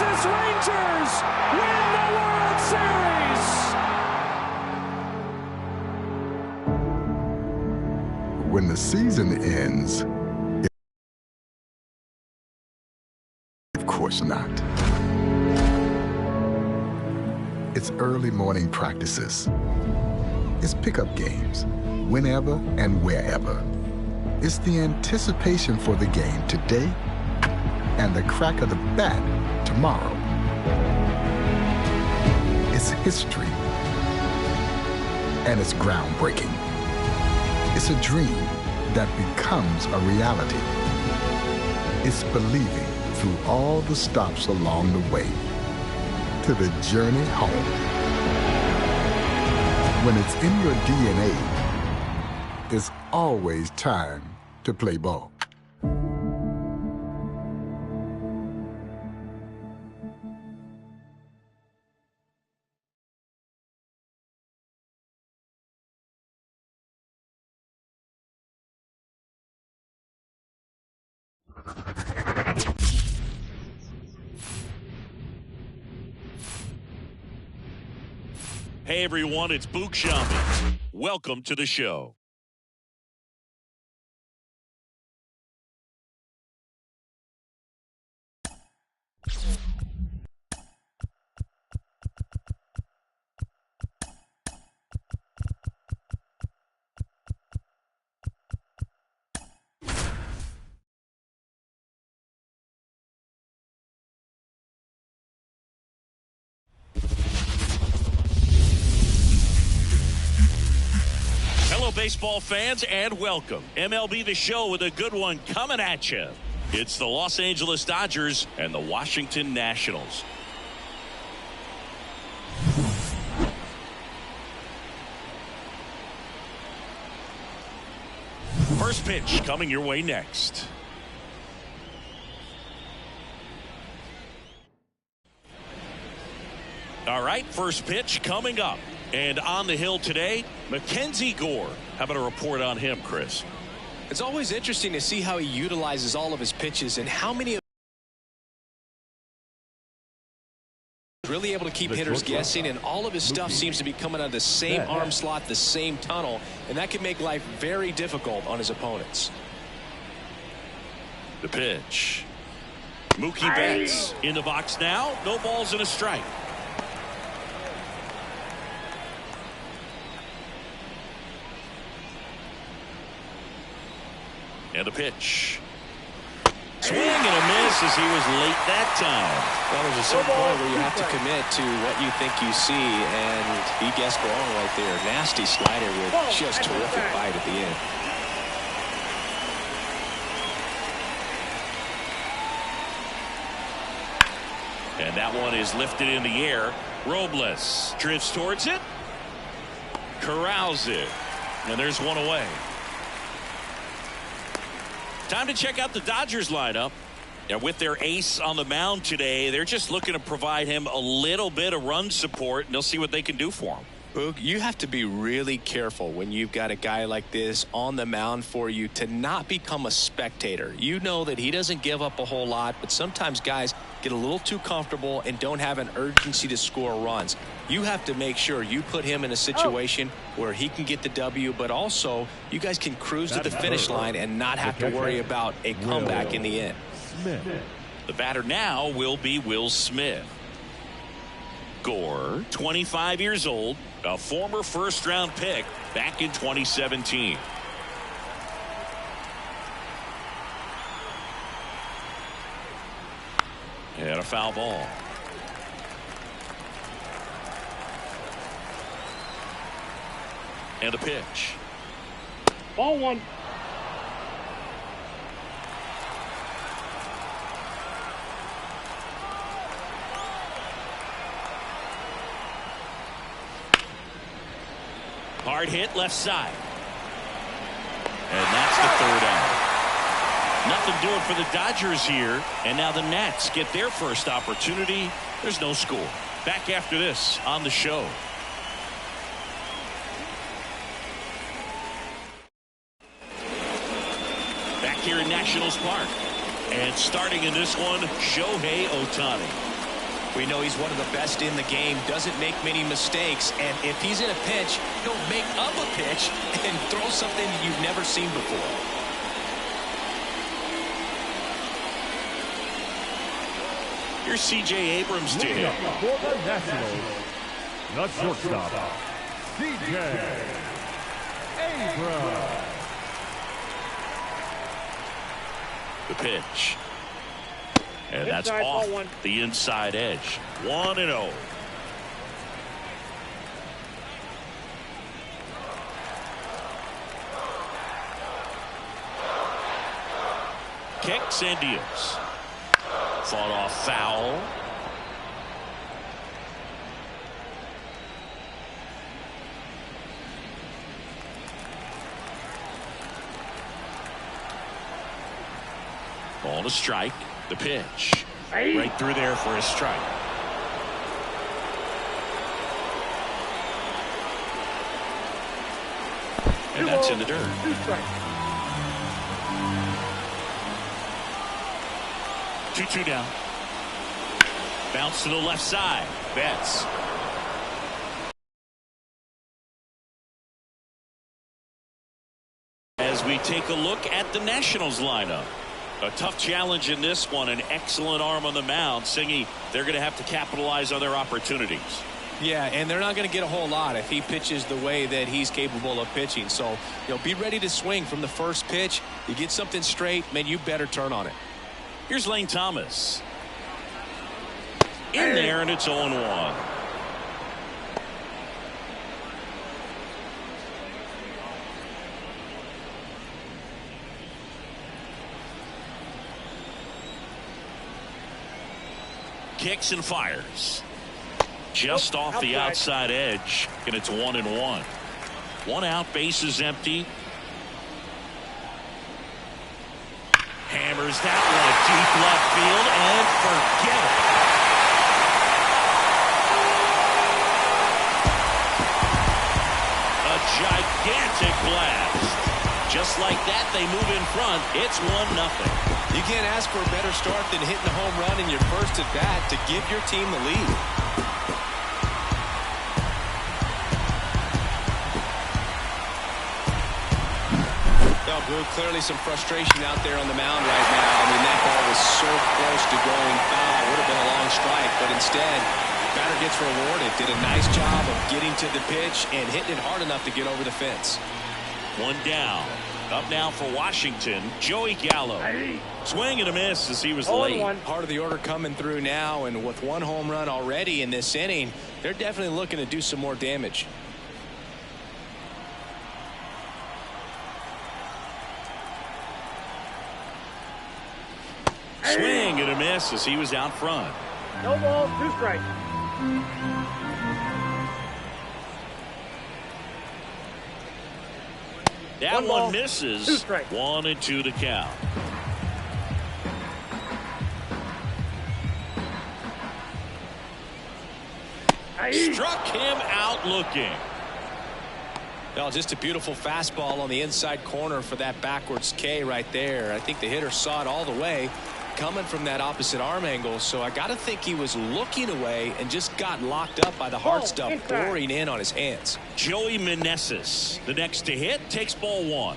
Texas Rangers win the World Series. When the season ends, of course not. It's early morning practices. It's pickup games, whenever and wherever. It's the anticipation for the game today and the crack of the bat tomorrow. It's history, and it's groundbreaking. It's a dream that becomes a reality. It's believing through all the stops along the way to the journey home. When it's in your DNA, it's always time to play ball. Hey everyone, it's Book Shambi. Welcome to the show. Hello, baseball fans, and welcome. MLB The Show with a good one coming at you. It's the Los Angeles Dodgers and the Washington Nationals. First pitch coming your way next. All right, first pitch coming up. And on the hill today, Mackenzie Gore. How about a report on him, Chris? It's always interesting to see how he utilizes all of his pitches and how many of really able to keep hitters guessing, and all of his stuff seems to be coming out of the same arm slot, the same tunnel, and that can make life very difficult on his opponents. The pitch. Mookie Betts in the box now. No balls and a strike. And a pitch. Swing and a miss as he was late that time. Well, there's a certain point where you have to commit to what you think you see, and he guessed wrong right there. Nasty slider with just terrific bite at the end. And that one is lifted in the air. Robles drifts towards it. Corrals it. And there's one away. Time to check out the Dodgers lineup. And with their ace on the mound today, they're just looking to provide him a little bit of run support, and they'll see what they can do for him. Boog, you have to be really careful when you've got a guy like this on the mound for you to not become a spectator. You know that he doesn't give up a whole lot, but sometimes guys get a little too comfortable and don't have an urgency to score runs. You have to make sure you put him in a situation where he can get the W, but also you guys can cruise to the finish line and not have to worry about a comeback in the end. The batter now will be Will Smith. Gore, 25 years old, a former first-round pick back in 2017. And a foul ball. And a pitch. Ball one. Hard hit left side. And that's the third out. Nothing doing for the Dodgers here. And now the Nats get their first opportunity. There's no score. Back after this on the show. Back here in Nationals Park. And starting in this one, Shohei Ohtani. We know he's one of the best in the game, doesn't make many mistakes, and if he's in a pinch, he'll make up a pitch and throw something you've never seen before. Here's C.J. Abrams to hit. For the Nationals, the shortstop, C.J. Abrams. The pitch. And that's off the inside edge. 1-0. Kicks and deals. Fought off foul. Ball to strike. The pitch. Right through there for a strike. And that's in the dirt. 2-2 down. Bounce to the left side. Betts. As we take a look at the Nationals lineup. A tough challenge in this one. An excellent arm on the mound. Singy, they're going to have to capitalize on their opportunities. Yeah, and they're not going to get a whole lot if he pitches the way that he's capable of pitching. So, be ready to swing from the first pitch. You get something straight, man, you better turn on it. Here's Lane Thomas. In there, and it's 0-1. Kicks and fires. Just off the outside edge, and it's 1-1. 1 out, bases empty. Hammers that one deep left field and forget it. A gigantic blast. Just like that, they move in front. It's 1-0. You can't ask for a better start than hitting a home run in your first at bat to give your team the lead. Well, Blue, clearly some frustration out there on the mound right now. I mean, that ball was so close to going foul. Would have been a long strike, but instead, batter gets rewarded. Did a nice job of getting to the pitch and hitting it hard enough to get over the fence. 1 down. Up now for Washington, Joey Gallo. Swing and a miss as he was late. Part of the order coming through now, and with 1 home run already in this inning, they're definitely looking to do some more damage. Swing and a miss as he was out front. No ball, 2 strikes. That one misses. 1-2 to count. Struck him out looking. Well, just a beautiful fastball on the inside corner for that backwards K right there. I think the hitter saw it all the way coming from that opposite arm angle. So I got to think he was looking away and just got locked up by the hard stuff pouring in on his hands. Joey Meneses, the next to hit, takes ball 1.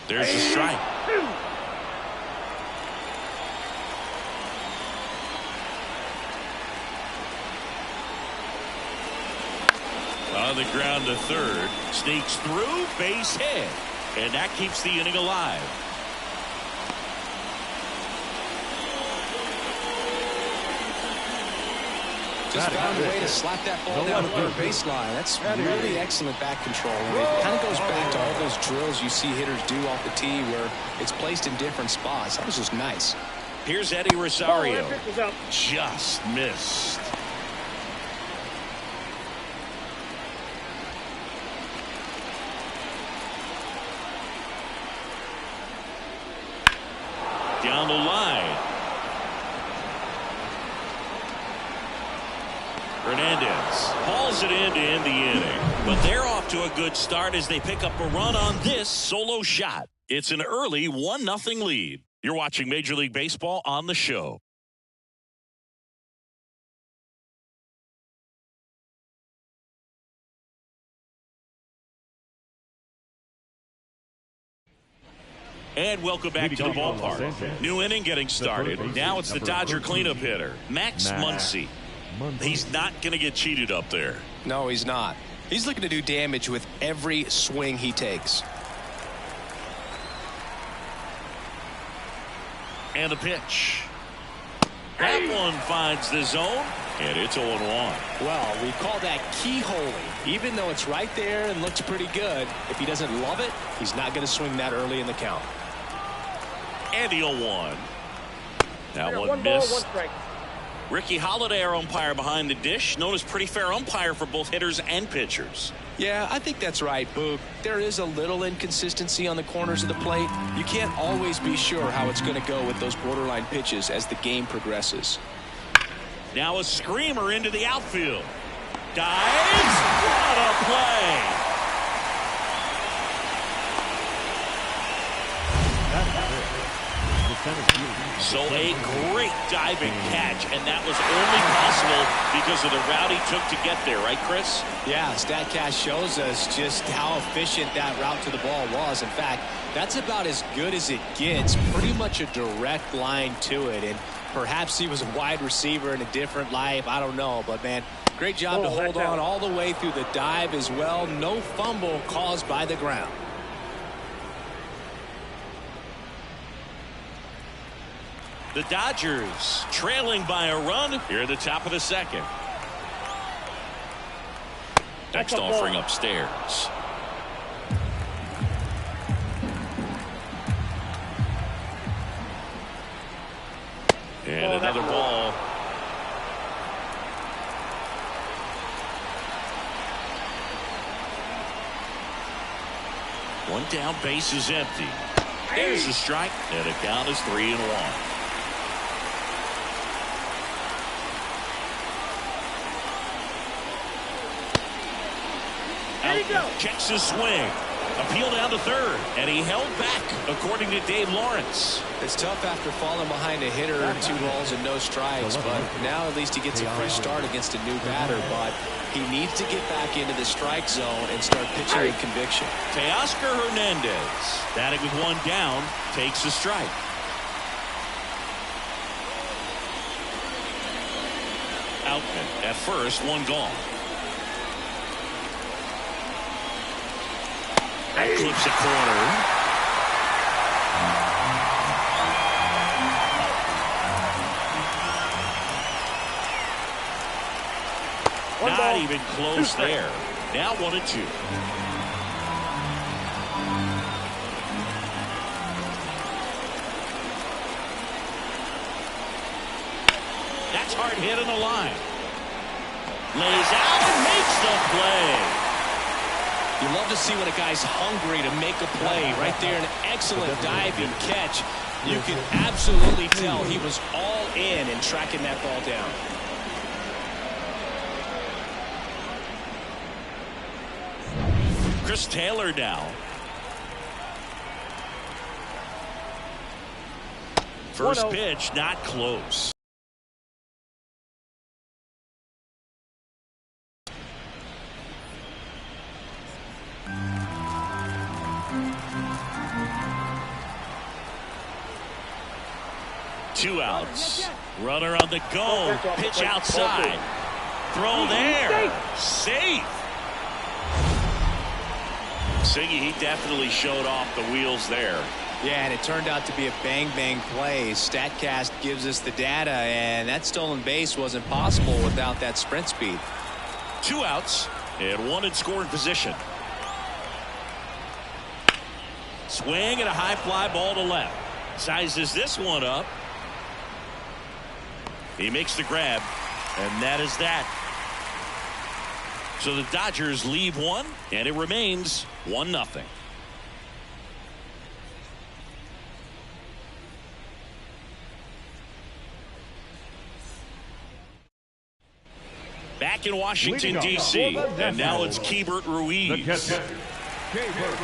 There's a strike. On the ground to third. Sneaks through, base hit. And that keeps the inning alive. Just found a way to slap that ball down the third baseline. That's really excellent bat control. And it kind of goes back to all those drills you see hitters do off the tee where it's placed in different spots. That was just nice. Here's Eddie Rosario. Just missed. down the line. Hernandez hauls it in to end the inning. But they're off to a good start as they pick up a run on this solo shot. It's an early 1-0 lead. You're watching Major League Baseball on the show. And welcome back to the ballpark. New inning getting started. Now it's the Dodger cleanup hitter, Max Muncy. He's not going to get cheated up there. No, he's not. He's looking to do damage with every swing he takes. And the pitch. That one finds the zone, and it's 0-1. Well, we call that keyholing. Even though it's right there and looks pretty good, if he doesn't love it, he's not going to swing that early in the count. And the 0-1. That one missed. Ricky Holiday, our umpire behind the dish, known as pretty fair umpire for both hitters and pitchers. Yeah, I think that's right, Boog. There is a little inconsistency on the corners of the plate. You can't always be sure how it's going to go with those borderline pitches as the game progresses. Now a screamer into the outfield. Dives. What a play. So a great diving catch, and that was only possible because of the route he took to get there, right, Chris? Yeah, StatCast shows us just how efficient that route to the ball was. In fact, that's about as good as it gets, pretty much a direct line to it. And perhaps he was a wide receiver in a different life, I don't know. But, man, great job to hold on all the way through the dive as well. No fumble caused by the ground. The Dodgers trailing by a run here at the top of the second. Next offering upstairs. And another ball. One down, base is empty. There's a strike, and the count is 3-1. Checks his swing. Appeal down to third, and he held back, according to Dave Lawrence. It's tough after falling behind a hitter, 2 balls and no strikes, but now at least he gets a fresh start against a new batter. But he needs to get back into the strike zone and start pitching with conviction. Teoscar Hernandez, batting with one down, takes a strike. Outman at first, one gone. That clips a corner. Not even close there. Now 1-2. That's hard hit on the line. Lays out and makes the play. You love to see when a guy's hungry to make a play. Right there, an excellent diving catch. You can absolutely tell he was all in tracking that ball down. Chris Taylor now. First pitch, not close. Two outs. Runner on the go. Pitch outside. Throw there. Safe. Siggy, he definitely showed off the wheels there. Yeah, and it turned out to be a bang-bang play. StatCast gives us the data, and that stolen base wasn't possible without that sprint speed. 2 outs and 1 in scoring position. Swing and a high fly ball to left. Sizes this one up. He makes the grab, and that is that. So the Dodgers leave one, and it remains 1-0. back in Washington, D.C. And now it's Keibert Ruiz. Keibert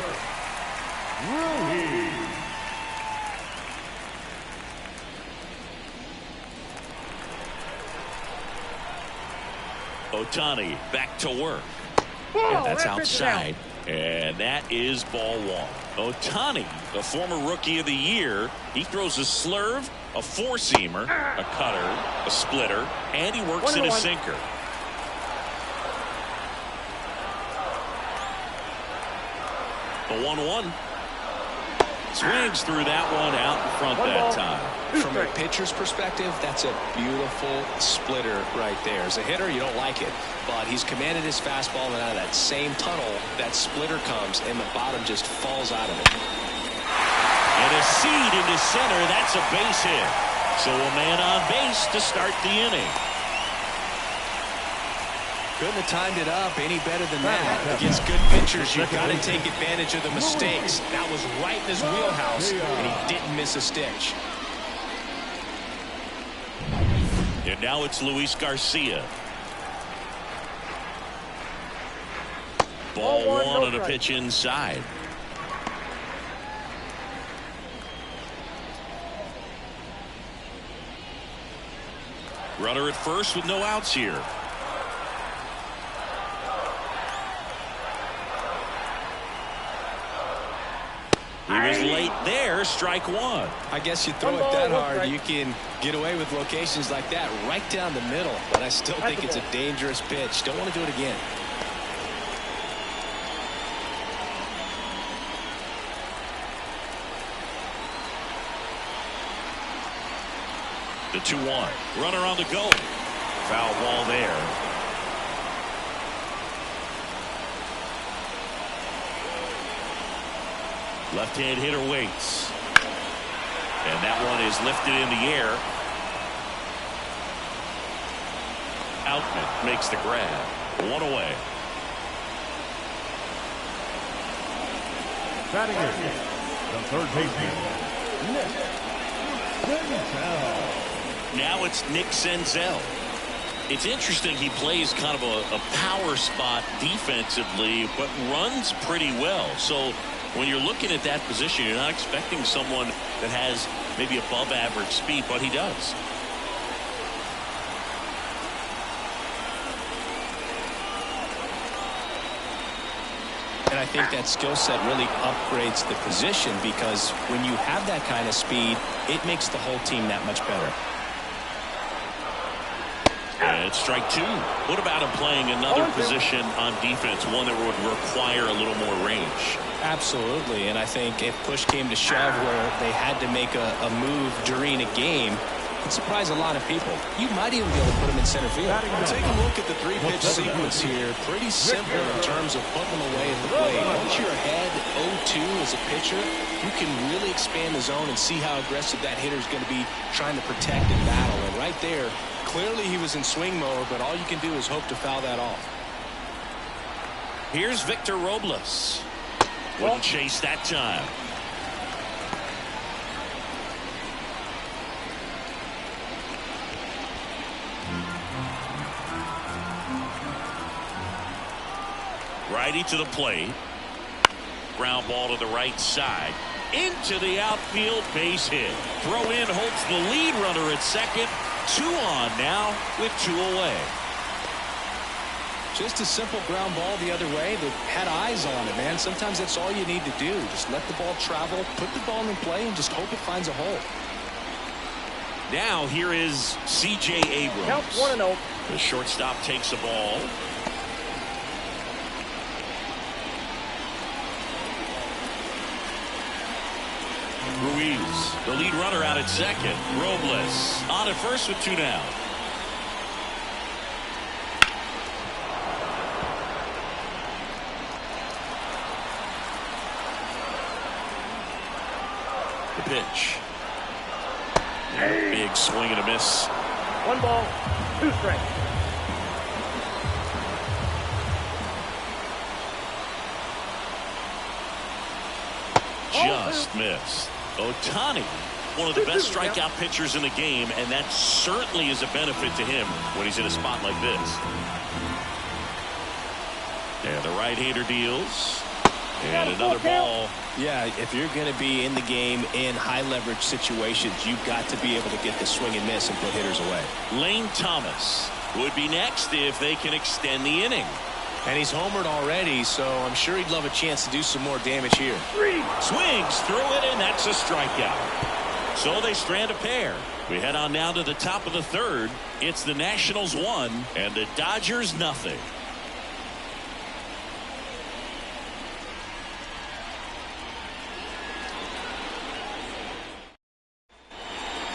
Ruiz. Ohtani back to work. Yeah, that's outside. And that is ball one. Ohtani, the former Rookie of the Year, he throws a slurve, a four-seamer, a cutter, a splitter, and he works in a sinker. The 1-1. Swings through that one out in front that time. From a pitcher's perspective, that's a beautiful splitter right there. As a hitter, you don't like it, but he's commanded his fastball, and out of that same tunnel, that splitter comes, and the bottom just falls out of it. And a seed into center. That's a base hit. So a man on base to start the inning. Couldn't have timed it up any better than that. Against good pitchers, you've got to take advantage of the mistakes. That was right in his wheelhouse, and he didn't miss a stitch. And now it's Luis Garcia. Ball one on a pitch inside. Runner at first with no outs here. He was late there, strike one. I guess you throw it that hard, you can get away with locations like that right down the middle. But I still think it's a dangerous pitch. Don't want to do it again. The 2-1. Runner on the go. Foul ball there. Left-hand hitter waits. And that one is lifted in the air. Outman makes the grab. One away. Batting in, the third baseman, Nick Senzel. Now it's Nick Senzel. It's interesting, he plays kind of a power spot defensively, but runs pretty well. So when you're looking at that position, you're not expecting someone that has maybe above average speed, but he does. And I think that skill set really upgrades the position, because when you have that kind of speed, it makes the whole team that much better. And it's strike two. What about him playing another position on defense, one that would require a little more range? Absolutely, and I think if push came to shove where they had to make a move during a game, it could surprise a lot of people. You might even be able to put him in center field. Take a look at the three-pitch sequence here. Pretty simple in terms of putting them away at the plate. Once you're ahead 0-2 as a pitcher, you can really expand the zone and see how aggressive that hitter is going to be trying to protect and battle. And right there, clearly he was in swing mode, but all you can do is hope to foul that off. Here's Victor Robles. Wouldn't chase that time. Righty to the plate. Ground ball to the right side. Into the outfield, base hit. Throw in holds the lead runner at second. 2 on now with 2 away. Just a simple ground ball the other way that had eyes on it, man. Sometimes that's all you need to do. Just let the ball travel, put the ball in play, and just hope it finds a hole. Now here is C.J. Abrams. Count 1-0. The shortstop takes the ball. Ruiz, the lead runner, out at second. Robles on at first with 2 down. The pitch. Big swing and a miss. 1 ball, 2 strikes. Just missed. Ohtani One of the best strikeout pitchers in the game, and that certainly is a benefit to him when he's in a spot like this. And the right-hander deals. And another ball. Yeah, if you're going to be in the game in high-leverage situations, you've got to be able to get the swing and miss and put hitters away. Lane Thomas would be next if they can extend the inning. And he's homered already, so I'm sure he'd love a chance to do some more damage here. Swings through it, and that's a strikeout. So they strand a pair. We head on now to the top of the third. It's the Nationals 1 and the Dodgers nothing.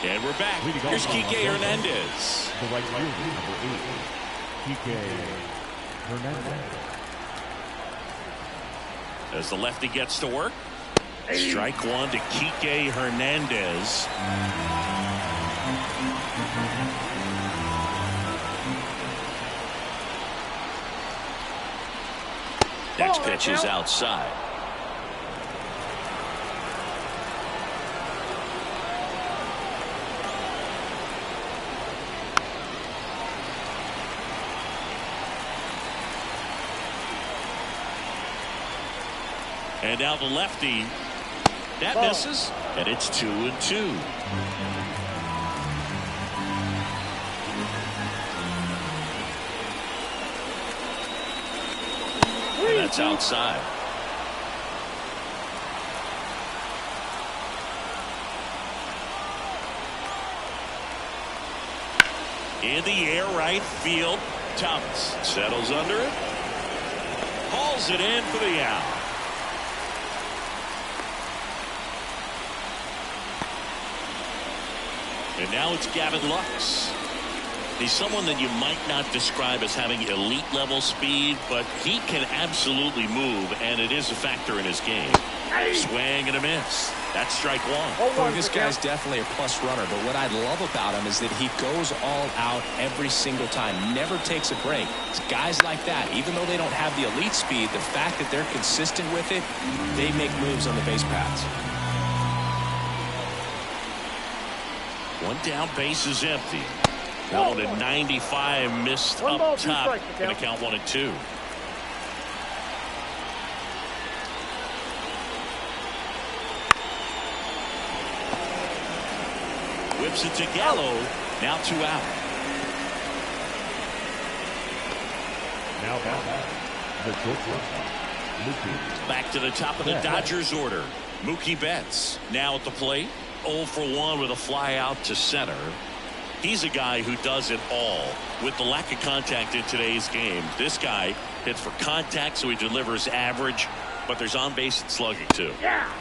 And we're back. Here's Kike Hernandez. The right fielder, number 8, Kike Hernandez. As the lefty gets to work. Strike one to Kike Hernandez. Next pitch is outside. And now the lefty. That misses. And it's 2-2. And that's outside. In the air, right field. Thomas settles under it. Hauls it in for the out. And now it's Gavin Lux. He's someone that you might not describe as having elite level speed, but he can absolutely move, and it is a factor in his game. Swing and a miss. That's strike one. Boy, this guy's definitely a plus runner, but what I love about him is that he goes all out every single time, never takes a break. It's guys like that, even though they don't have the elite speed, the fact that they're consistent with it, they make moves on the base paths. One down, base is empty. That one at 95, missed up top. Going to count 1-2. Whips it to Gallo. Now 2 out. Now the shortstop, Back to the top of the Dodgers order. Mookie Betts now at the plate. 0 for 1 with a fly out to center. He's a guy who does it all. With the lack of contact in today's game, this guy hits for contact, so he delivers average, but there's on base and slugging too.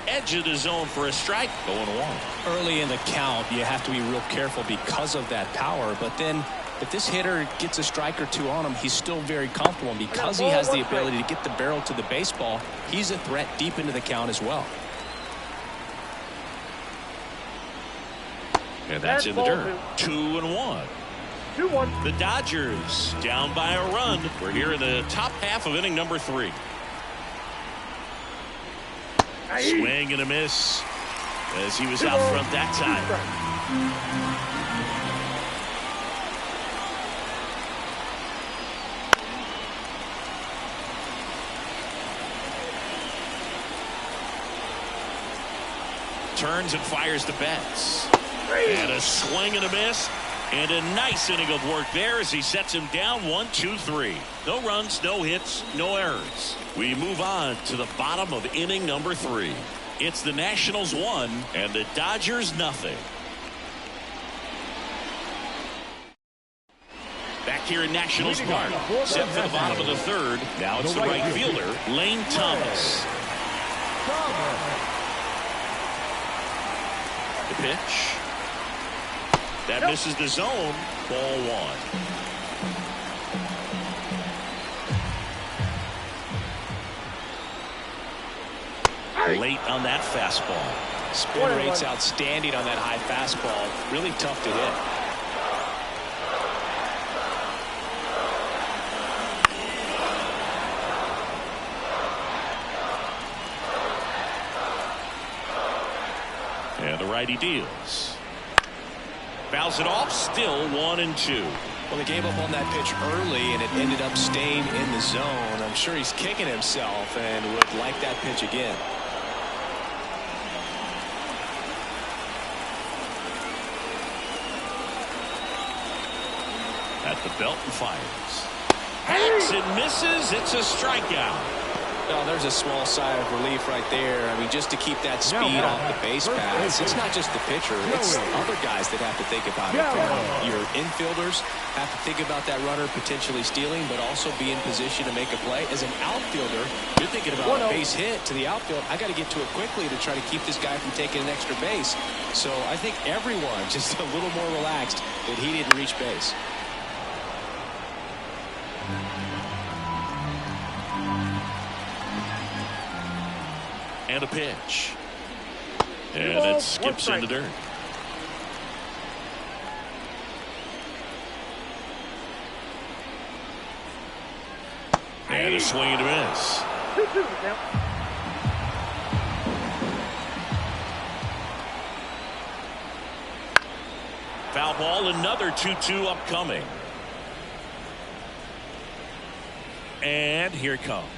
Edge of the zone for a strike. 0-1. Early in the count, you have to be real careful because of that power, but then if this hitter gets a strike or two on him, he's still very comfortable, and because he has the ability to get the barrel to the baseball, he's a threat deep into the count as well. And that's in the dirt. 2-1. 2-1. The Dodgers down by a run. We're here in the top half of inning number 3. Swing and a miss as he was out front that time. Turns and fires to Betts. And a swing and a miss. And a nice inning of work there as he sets him down 1-2-3. No runs, no hits, no errors. We move on to the bottom of inning number 3. It's the Nationals 1 and the Dodgers nothing. Back here in Nationals Park. Set for the bottom of the third. Now it's the right fielder, Lane Thomas. The pitch. That misses the zone. Ball 1. Late on that fastball. Spin rate's outstanding on that high fastball. Really tough to hit. And the righty deals. Fouls it off, still 1-2. Well, they gave up on that pitch early, and it ended up staying in the zone. I'm sure he's kicking himself and would like that pitch again. At the belt and fires. Hacks and misses. It's a strikeout. Oh, there's a small sigh of relief right there. I mean, just to keep that speed off the base paths. It's not just the pitcher. It's other guys that have to think about it. Your infielders have to think about that runner potentially stealing, but also be in position to make a play. As an outfielder, you're thinking about a base hit to the outfield. I got to get to it quickly to try to keep this guy from taking an extra base. So I think everyone just a little more relaxed that he didn't reach base. And a pitch. And it skips in the dirt. And a swing and a miss. Foul ball, another 2-2 upcoming. And here it comes.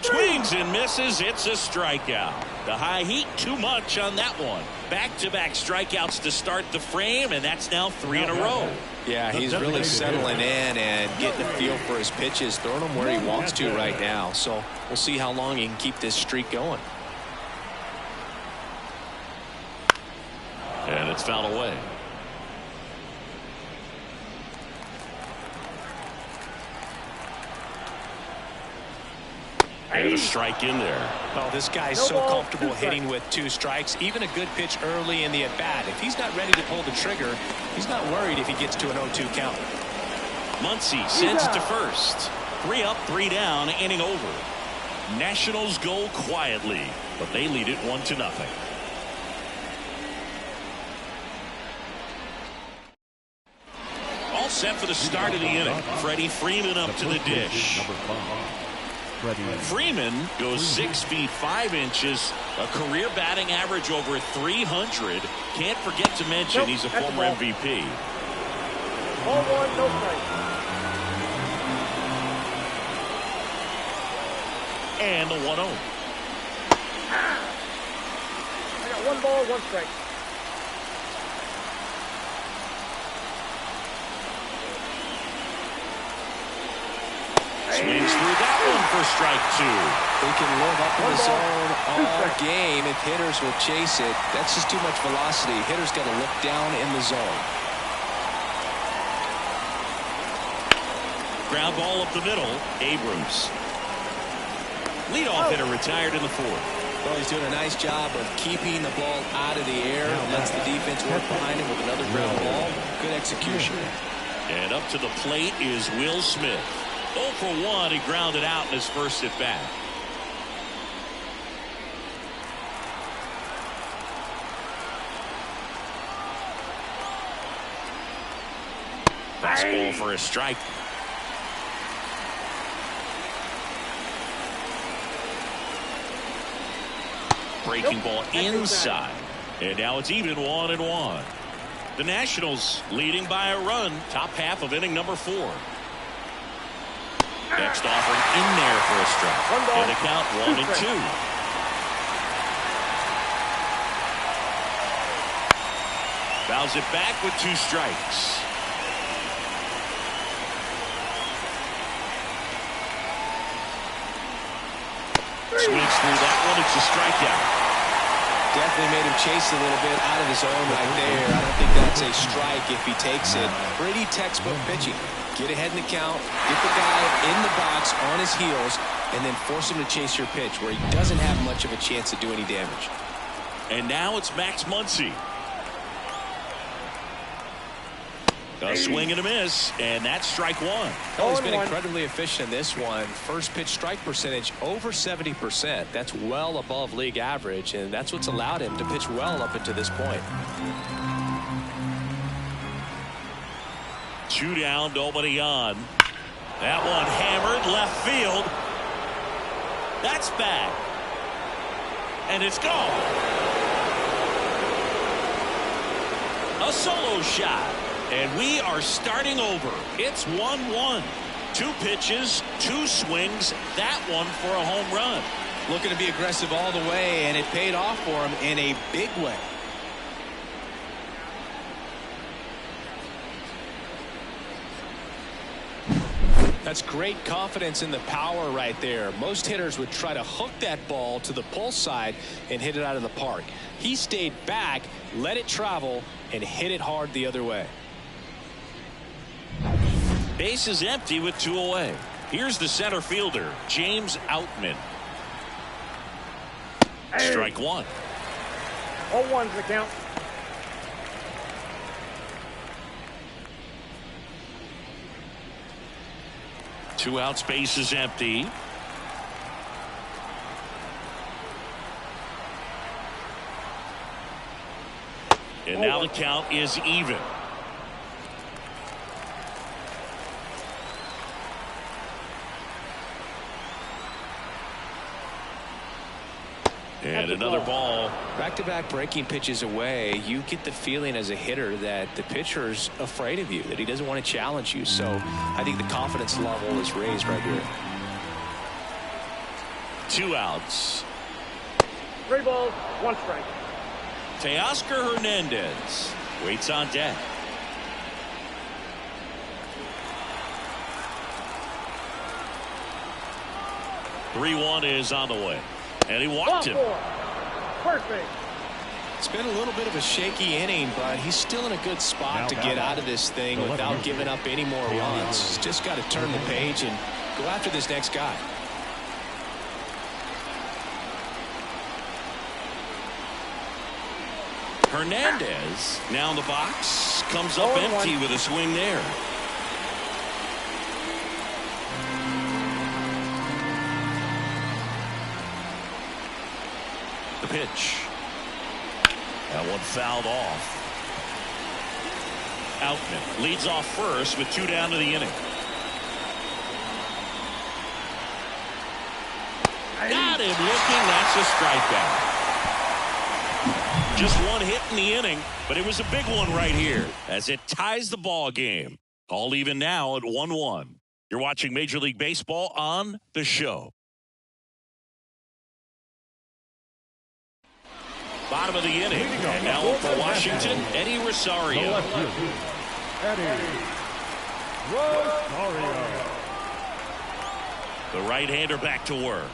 Swings and misses. It's a strikeout. The high heat, too much on that one. Back-to-back strikeouts to start the frame, and that's now 3 in a row. Yeah, he's really settling in and getting a feel for his pitches, throwing them where he wants to right now. So we'll see how long he can keep this streak going. And it's fouled away. And a strike in there. Oh, this guy's so comfortable hitting with 2 strikes. Even a good pitch early in the at-bat. If he's not ready to pull the trigger, he's not worried if he gets to an 0-2 count. Muncy sends it to first. 3 up, 3 down, inning over. Nationals go quietly, but they lead it 1-0. All set for the start of the inning. Freddie Freeman up to the dish. Freeman goes 6 feet 5 inches, a career batting average over 300. Can't forget to mention he's a former MVP. Ball 1, no strike. And the 1-0. I got 1 ball, 1 strike. Swings through that one for strike 2. They can live up in the zone all game if hitters will chase it. That's just too much velocity. Hitters got to look down in the zone. Ground ball up the middle. Abrams. Leadoff hitter retired in the 4th. Well, he's doing a nice job of keeping the ball out of the air. Lets the defense work behind him with another ground ball. Good execution. And up to the plate is Will Smith. 0 for 1. He grounded out in his first at bat. Fastball for a strike. Breaking ball inside. And now it's even 1-1. The Nationals leading by a run. Top half of inning number 4. Next offering in there for a strike. And the count 1-2. Fouls it back with 2 strikes. Swings through that one. It's a strikeout. Definitely made him chase a little bit out of his zone right there. I don't think that's a strike if he takes it. Pretty textbook pitching. Get ahead in the count, get the guy in the box on his heels, and then force him to chase your pitch where he doesn't have much of a chance to do any damage. And now it's Max Muncy. A swing and a miss, and that's strike 1. Oh, he's been incredibly efficient in this one. First pitch strike percentage over 70%. That's well above league average, and that's what's allowed him to pitch well up until this point. 2 down, nobody on. That one hammered left field. That's back. And it's gone. A solo shot. And we are starting over. It's 1-1. 2 pitches, 2 swings. That one for a home run. Looking to be aggressive all the way, and it paid off for him in a big way. That's great confidence in the power right there. Most hitters would try to hook that ball to the pull side and hit it out of the park. He stayed back, let it travel, and hit it hard the other way. Base is empty with 2 away. Here's the center fielder, James Outman. Strike 1. 0-1's the count. Two outs, base is empty. And now the count is even. And another ball. Back-to-back breaking pitches away, you get the feeling as a hitter that the pitcher's afraid of you, that he doesn't want to challenge you. So I think the confidence level is raised right here. 2 outs. 3 balls, 1 strike. Teoscar Hernandez waits on deck. "3-1 is on the way. And he walked him. First base. It's been a little bit of a shaky inning, but he's still in a good spot to get out of this thing without giving up any more runs. He's just got to turn the page and go after this next guy. Hernandez now in the box, comes up empty with a swing there. The pitch. That one fouled off. Outman leads off first with 2 down to the inning. Got him looking. That's a strikeout. Just 1 hit in the inning, but it was a big one right here as it ties the ball game. All even now at 1-1. You're watching Major League Baseball on The Show. Bottom of the inning. And now for Washington, Eddie Rosario. Eddie Rosario. The right-hander back to work.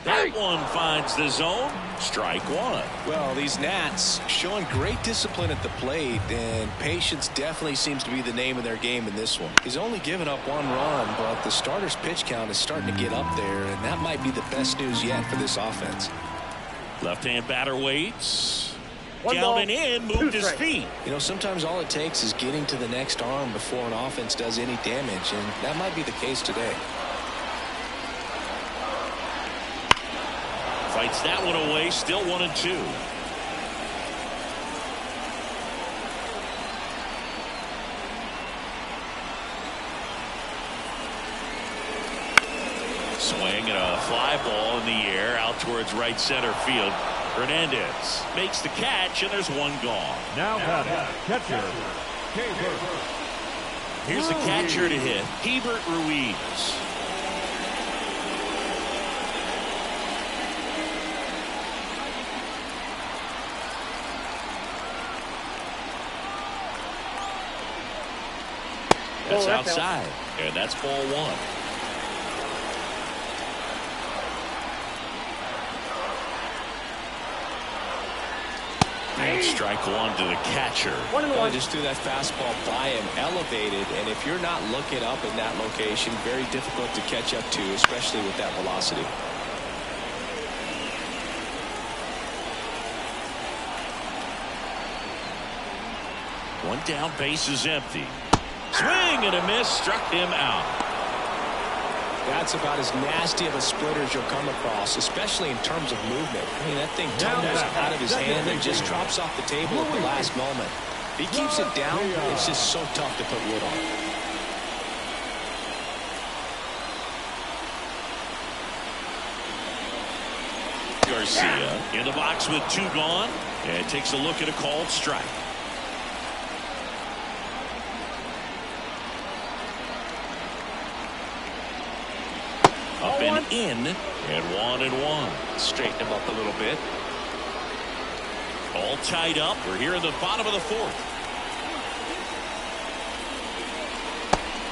That one finds the zone. Strike 1. Well, these Nats showing great discipline at the plate, and patience definitely seems to be the name of their game in this one. He's only given up 1 run, but the starter's pitch count is starting to get up there, and that might be the best news yet for this offense. Left-hand batter waits. 1 Down ball, and in, 2 moved his strikes. feet. You know, sometimes all it takes is getting to the next arm before an offense does any damage, and that might be the case today. Fights that one away, still 1-2. Swing and a fly ball in the air out towards right center field. Hernandez makes the catch, and there's 1 gone. Now batting, catcher, Hebert. Here's the catcher to hit, Hebert Ruiz. That's outside, and that's ball 1. And strike 1 to the catcher. 1-1. Just threw that fastball by him, elevated, and if you're not looking up in that location, very difficult to catch up to, especially with that velocity. One down, base is empty. Swing and a miss, struck him out. That's about as nasty of a splitter as you'll come across, especially in terms of movement. I mean, that thing tumbles out of his hand and just drops off the table at the last moment. If he keeps it down, it's just so tough to put wood on. Garcia in the box with 2 gone, and takes a look at a called strike. and in, and 1-1. Straighten him up a little bit. All tied up. We're here in the bottom of the fourth.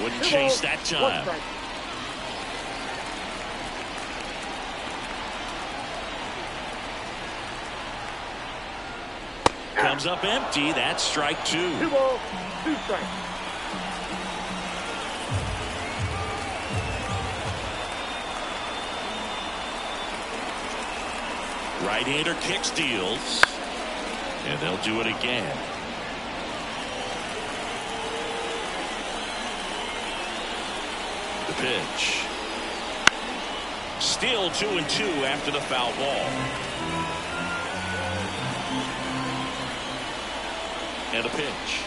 Wouldn't chase that time. Comes up empty. That's strike 2. 2 balls, 2 strikes. Right-hander kick steals. And they'll do it again. The pitch. Still 2-2 after the foul ball. And a pitch.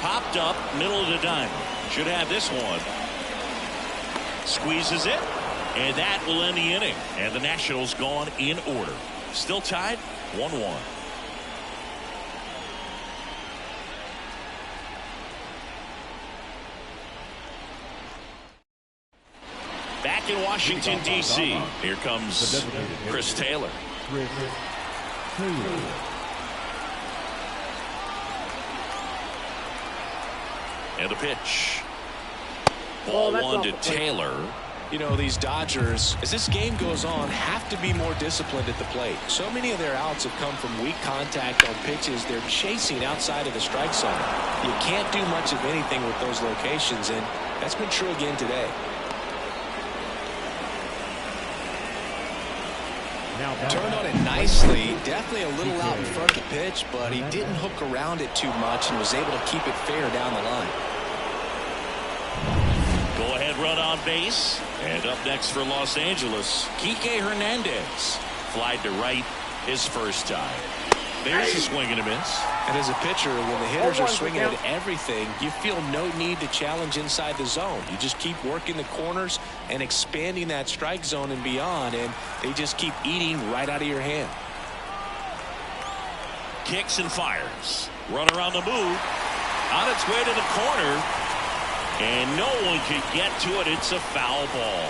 Popped up, middle of the diamond. Should have this one. Squeezes it. And that will end the inning. And the Nationals gone in order. Still tied, 1-1. Back in Washington, D.C., here comes Chris Taylor. And the pitch. Ball 1 to Taylor. You know, these Dodgers, as this game goes on, have to be more disciplined at the plate. So many of their outs have come from weak contact on pitches they're chasing outside of the strike zone. You can't do much of anything with those locations, and that's been true again today. Turned on it nicely. Definitely a little out in front of the pitch, but he didn't hook around it too much and was able to keep it fair down the line. Go ahead run on base. And up next for Los Angeles, Kike Hernandez. Flied to right his first time. There's a swing and a miss. And as a pitcher, when the hitters are swinging at everything, you feel no need to challenge inside the zone. You just keep working the corners and expanding that strike zone and beyond, and they just keep eating right out of your hand. Kicks and fires. Runner on the move. On its way to the corner. And no one can get to it. It's a foul ball.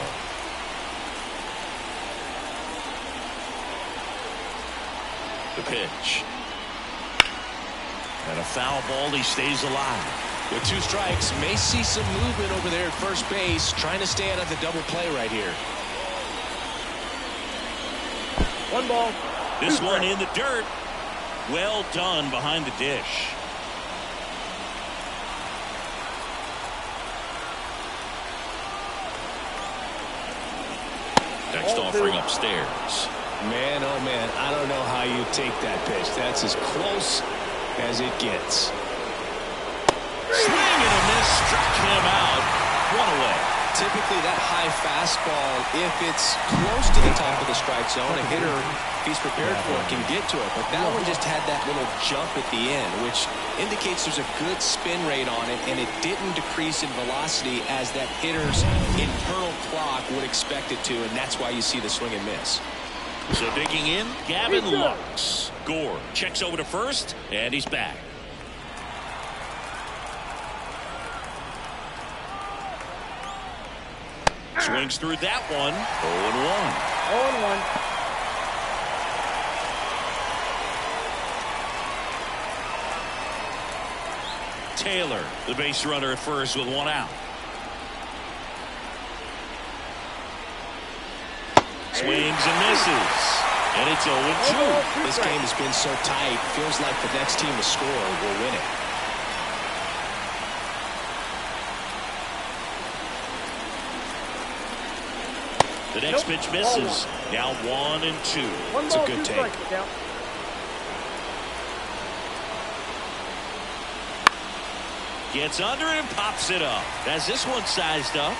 The pitch. And a foul ball. He stays alive. With 2 strikes, may see some movement over there at first base, trying to stay out of the double play right here. 1 ball. This one in the dirt. Well done behind the dish. Next offering upstairs. Man, oh man, I don't know how you take that pitch. That's as close as it gets. Swing and a miss, struck him out. 1 away. Typically that high fastball, if it's close to the top of the strike zone, a hitter, if he's prepared for it, can get to it. But that one just had that little jump at the end, which indicates there's a good spin rate on it, and it didn't decrease in velocity as that hitter's internal clock would expect it to, and that's why you see the swing and miss. So digging in, Gavin Lux. Gore checks over to first, and he's back. Swings through that one. 0-1. 0-1. Taylor, the base runner at first with 1 out. Swings and misses. And it's 0-2. This game has been so tight. Feels like the next team to score will win it. The next pitch misses. Now 1-2. It's a good take. Gets under it and pops it up. As this one sized up.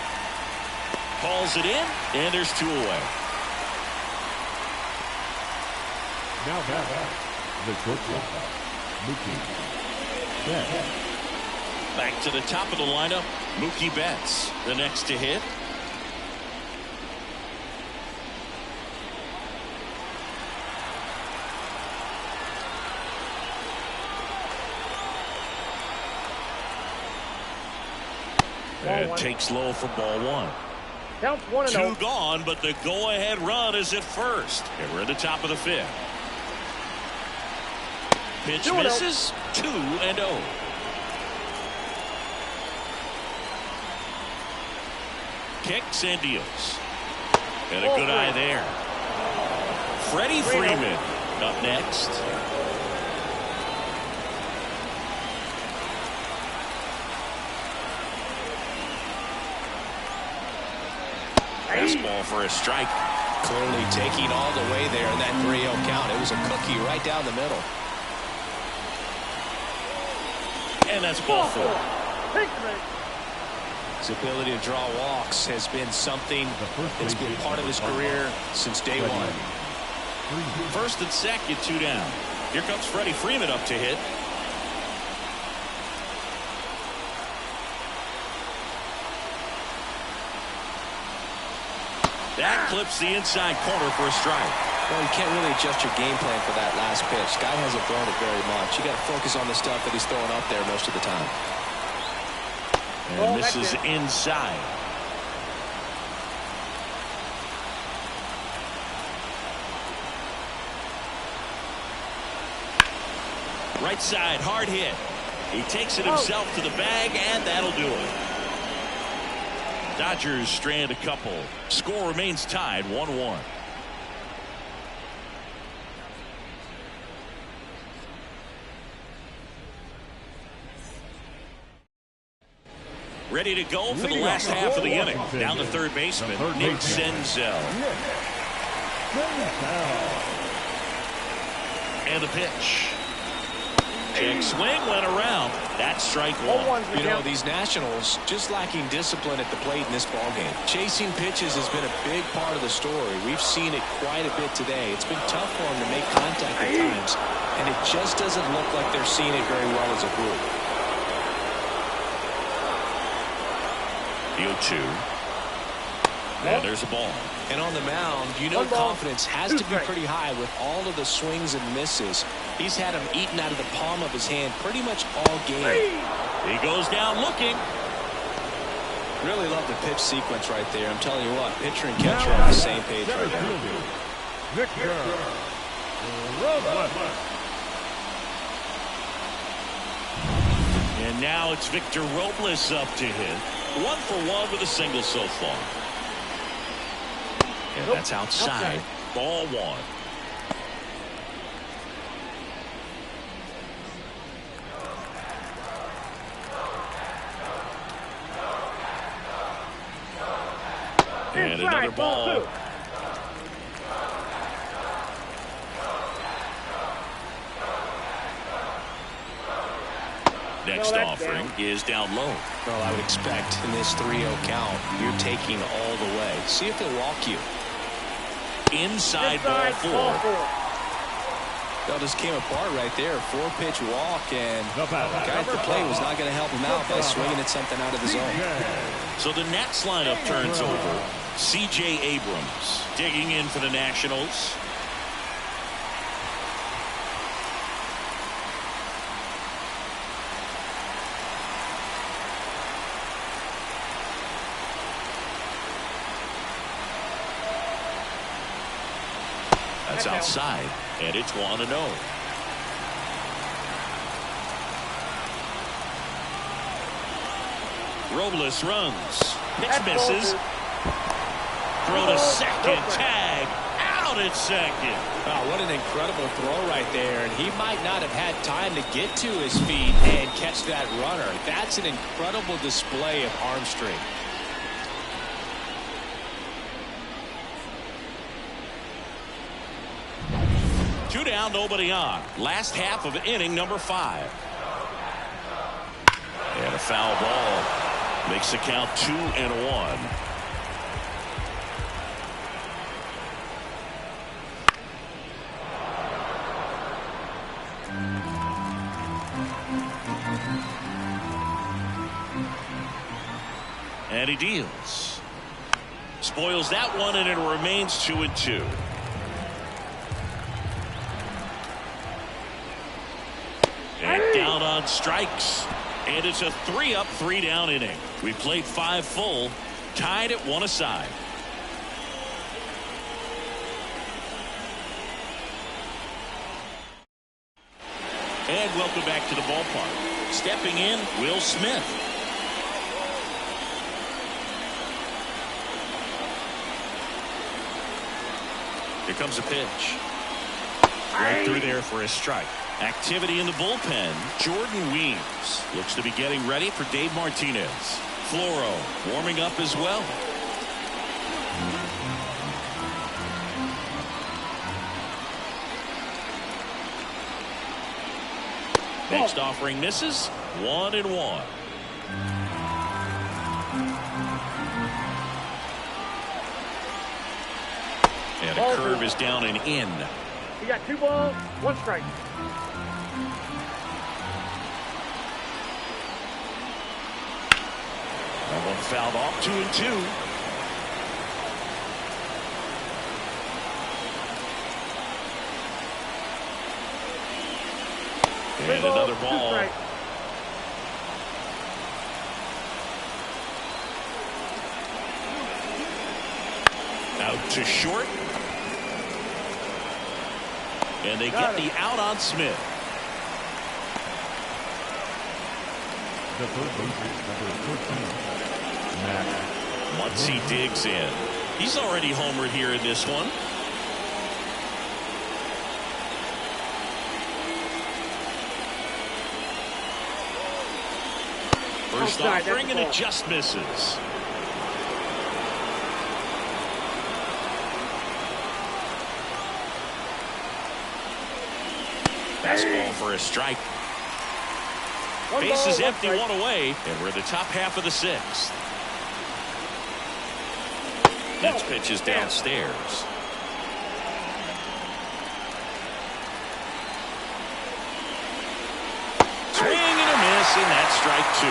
Calls it in, and there's 2 away. Now back, the shortstop, Mookie Betts. Back to the top of the lineup, Mookie Betts, the next to hit. And takes low for ball 1. Counts 1-0. 2 gone, but the go-ahead run is at first. And we're at the top of the 5th. Pitch 2-0. misses. 2-0. Kicks and deals. And a good eye there. Freddie Freeman up next. Fastball for a strike. Clearly taking all the way there in that 3-0 count. It was a cookie right down the middle. And that's ball 4. His ability to draw walks has been something that's been part of his career since day one. First and second, 2 down. Here comes Freddie Freeman up to hit. That clips the inside corner for a strike. Well, you can't really adjust your game plan for that last pitch. Guy hasn't thrown it very much. You got to focus on the stuff that he's throwing up there most of the time. And this is inside. Right side, hard hit. He takes it himself to the bag, and that'll do it. Dodgers strand a couple. Score remains tied 1-1. Ready to go for the last half of the inning. Down the third baseman, Nick Senzel. And the pitch. Check swing went around. That's strike 1. You know, these Nationals just lacking discipline at the plate in this ballgame. Chasing pitches has been a big part of the story. We've seen it quite a bit today. It's been tough for them to make contact at times, and it just doesn't look like they're seeing it very well as a group. The 0-2. And there's a ball. And on the mound, you know confidence has to be pretty high with all of the swings and misses. He's had them eaten out of the palm of his hand pretty much all game. He goes down looking. Really love the pitch sequence right there. I'm telling you what, pitcher and catcher are on the same page right now. And now it's Victor Robles up to hit. 1 for 1 with a single so far. And that's outside. Ball 1. And another ball. Next offering is down low. Well, I would expect in this 3-0 count, you're taking all the way. See if they'll walk you. Inside ball 4. That just came apart right there. 4-pitch walk, and the guy at the plate was not going to help him out by swinging at something out of the zone. So the Nats lineup turns over. C.J. Abrams digging in for the Nationals. That's outside, and it's 1-0. Robles runs. Pitch misses. Throw to second. Tag. Out at second. Wow, what an incredible throw right there. And he might not have had time to get to his feet and catch that runner. That's an incredible display of arm strength. Two down, nobody on. Last half of inning number 5. And a foul ball makes the count 2-1. And he deals. Spoils that one, and it remains 2-2. And down on strikes. And it's a 3-up, 3-down inning. We played 5 full. Tied at 1 aside. And welcome back to the ballpark. Stepping in, Will Smith. Here comes a pitch. Right through there for a strike. Activity in the bullpen. Jordan Weems looks to be getting ready for Dave Martinez. Floro warming up as well. Next offering misses. 1-1. And a curve is down and in. You got 2 balls, 1 strike. That one fouled off. 2-2. And another ball. Out to short. And they get the out on Smith. The third baseman, number 13, Matt. Once he digs in. He's already homered here in this one. First offering, and it just misses. Fastball for a strike. Base is empty, 1 away, and we're in the top half of the 6th. Next pitch is downstairs. Swing and a miss, and that's strike 2.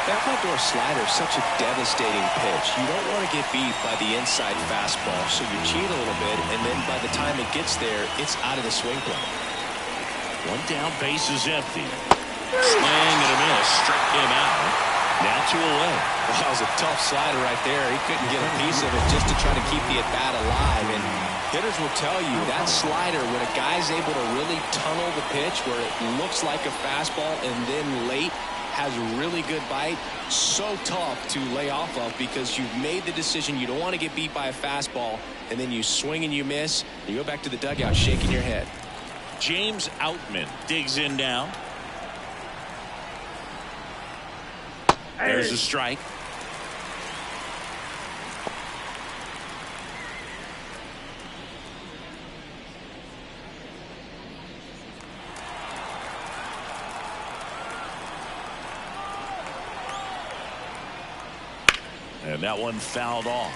That front-door slider is such a devastating pitch. You don't want to get beat by the inside fastball, so you cheat a little bit, and then by the time it gets there, it's out of the swing plane. 1 down, base is empty. Swing and a miss, struck him out. Now 2 away. Well, that was a tough slider right there. He couldn't get a piece of it just to try to keep the at-bat alive. And hitters will tell you that slider, when a guy's able to really tunnel the pitch where it looks like a fastball and then late has a really good bite, so tough to lay off of because you've made the decision you don't want to get beat by a fastball, and then you swing and you miss. You go back to the dugout shaking your head. James Outman digs in now. There's a strike. And that one fouled off.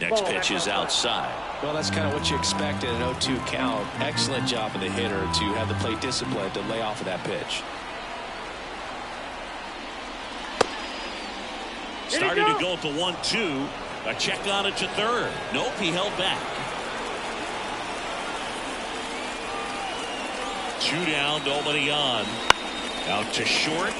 Next pitch is outside. Well, that's kind of what you expect in an 0-2 count. Excellent job of the hitter to have the plate discipline to lay off of that pitch. Starting to go at the 1-2. A check on it to third. Nope, he held back. 2 down, nobody on. Out to short.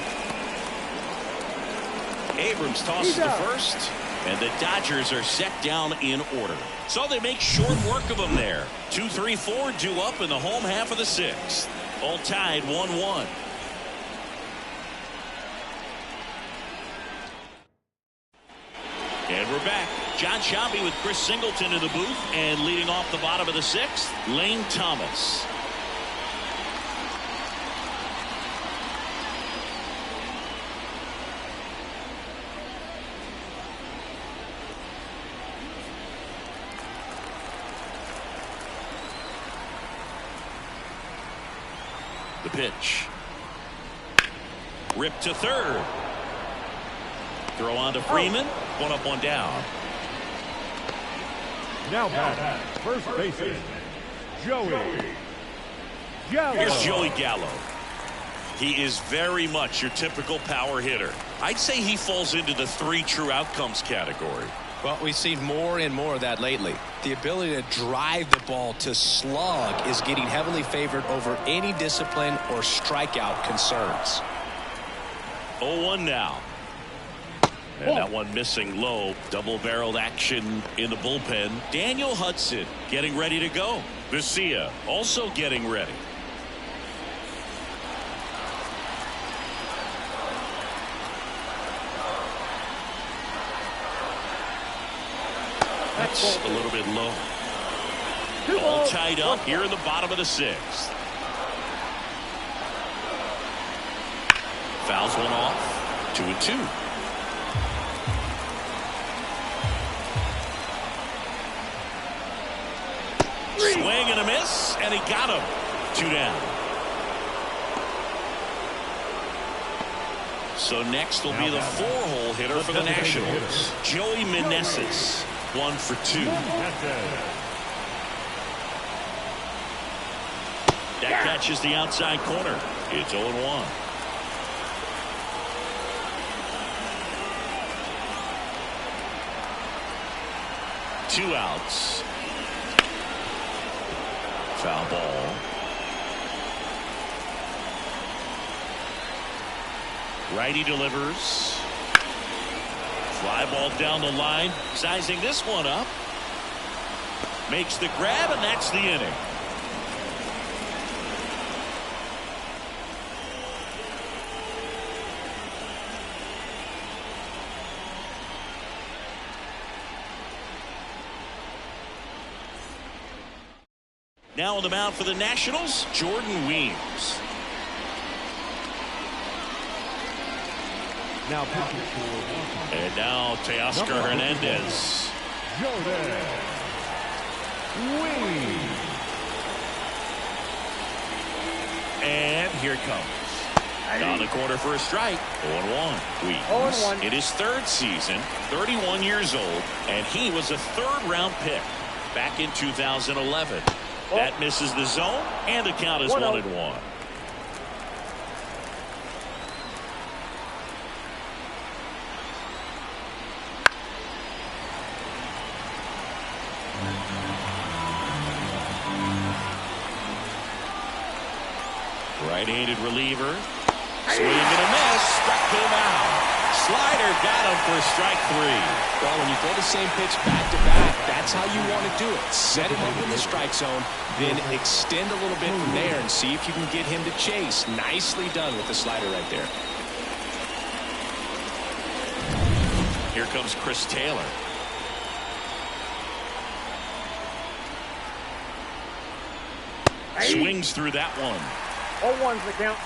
Abrams tosses to first. And the Dodgers are set down in order. So they make short work of them there. 2, 3, 4 due up in the home half of the 6th. All tied 1-1. And we're back. John Sciambi with Chris Singleton in the booth. And leading off the bottom of the 6th, Lane Thomas. The pitch. Ripped to third. Throw on to Freeman. 1 up, 1 down. Now back, first baseman, Joey Gallo. Here's Joey Gallo. He is very much your typical power hitter. I'd say he falls into the 3 true outcomes category. Well, we've seen more and more of that lately. The ability to drive the ball to slug is getting heavily favored over any discipline or strikeout concerns. 0-1 now. And that one missing low. Double-barreled action in the bullpen. Daniel Hudson getting ready to go. Vesia also getting ready. That's a little bit low. All tied up here in the bottom of the 6th. Fouls one off. 2-2. Swing and a miss, and he got him. 2 down. So next will be the 4-hole hitter for the Nationals, Joey Meneses. 1 for 2. That catches the outside corner. It's 0-1. Two outs. Foul ball. Righty delivers. Fly ball down the line. Sizing this one up. Makes the grab, and that's the inning. Now on the mound for the Nationals, Jordan Weems. Now pitching for And now Teoscar Hernandez. Jordan Weems. And here it comes. Down the corner for a strike. 0-1. Weems 0-1. in his 3rd season, 31 years old, and he was a 3rd-round pick back in 2011. That misses the zone, and the count is 1-1. Right-handed reliever. Swing and a miss. Struck him out. Slider got him for strike 3. Well, when you throw the same pitch back-to-back, that's how you want to do it. Set him up in the strike zone, then extend a little bit from there and see if you can get him to chase. Nicely done with the slider right there. Here comes Chris Taylor. Swings through that one. 0-1's the count.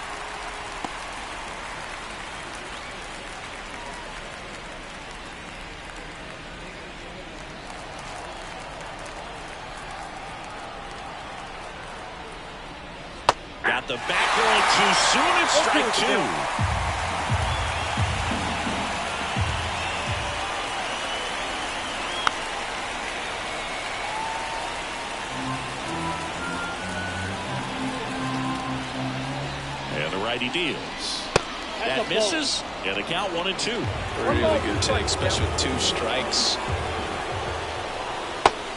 Got the back going too soon. It's strike 2. And the righty deals. That misses. Yeah, the count 1-2. Really good take, especially with 2 strikes.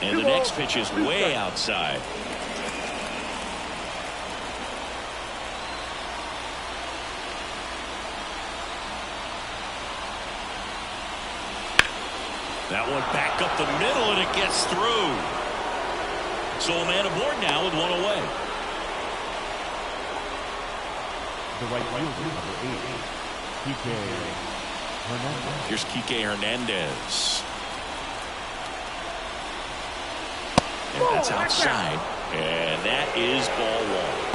And the next pitch is way outside. That one back up the middle, and it gets through. So a man aboard now with 1 away. The right fielder, number 8, Kike Hernandez. Here's Kike Hernandez. And that's outside. And that is ball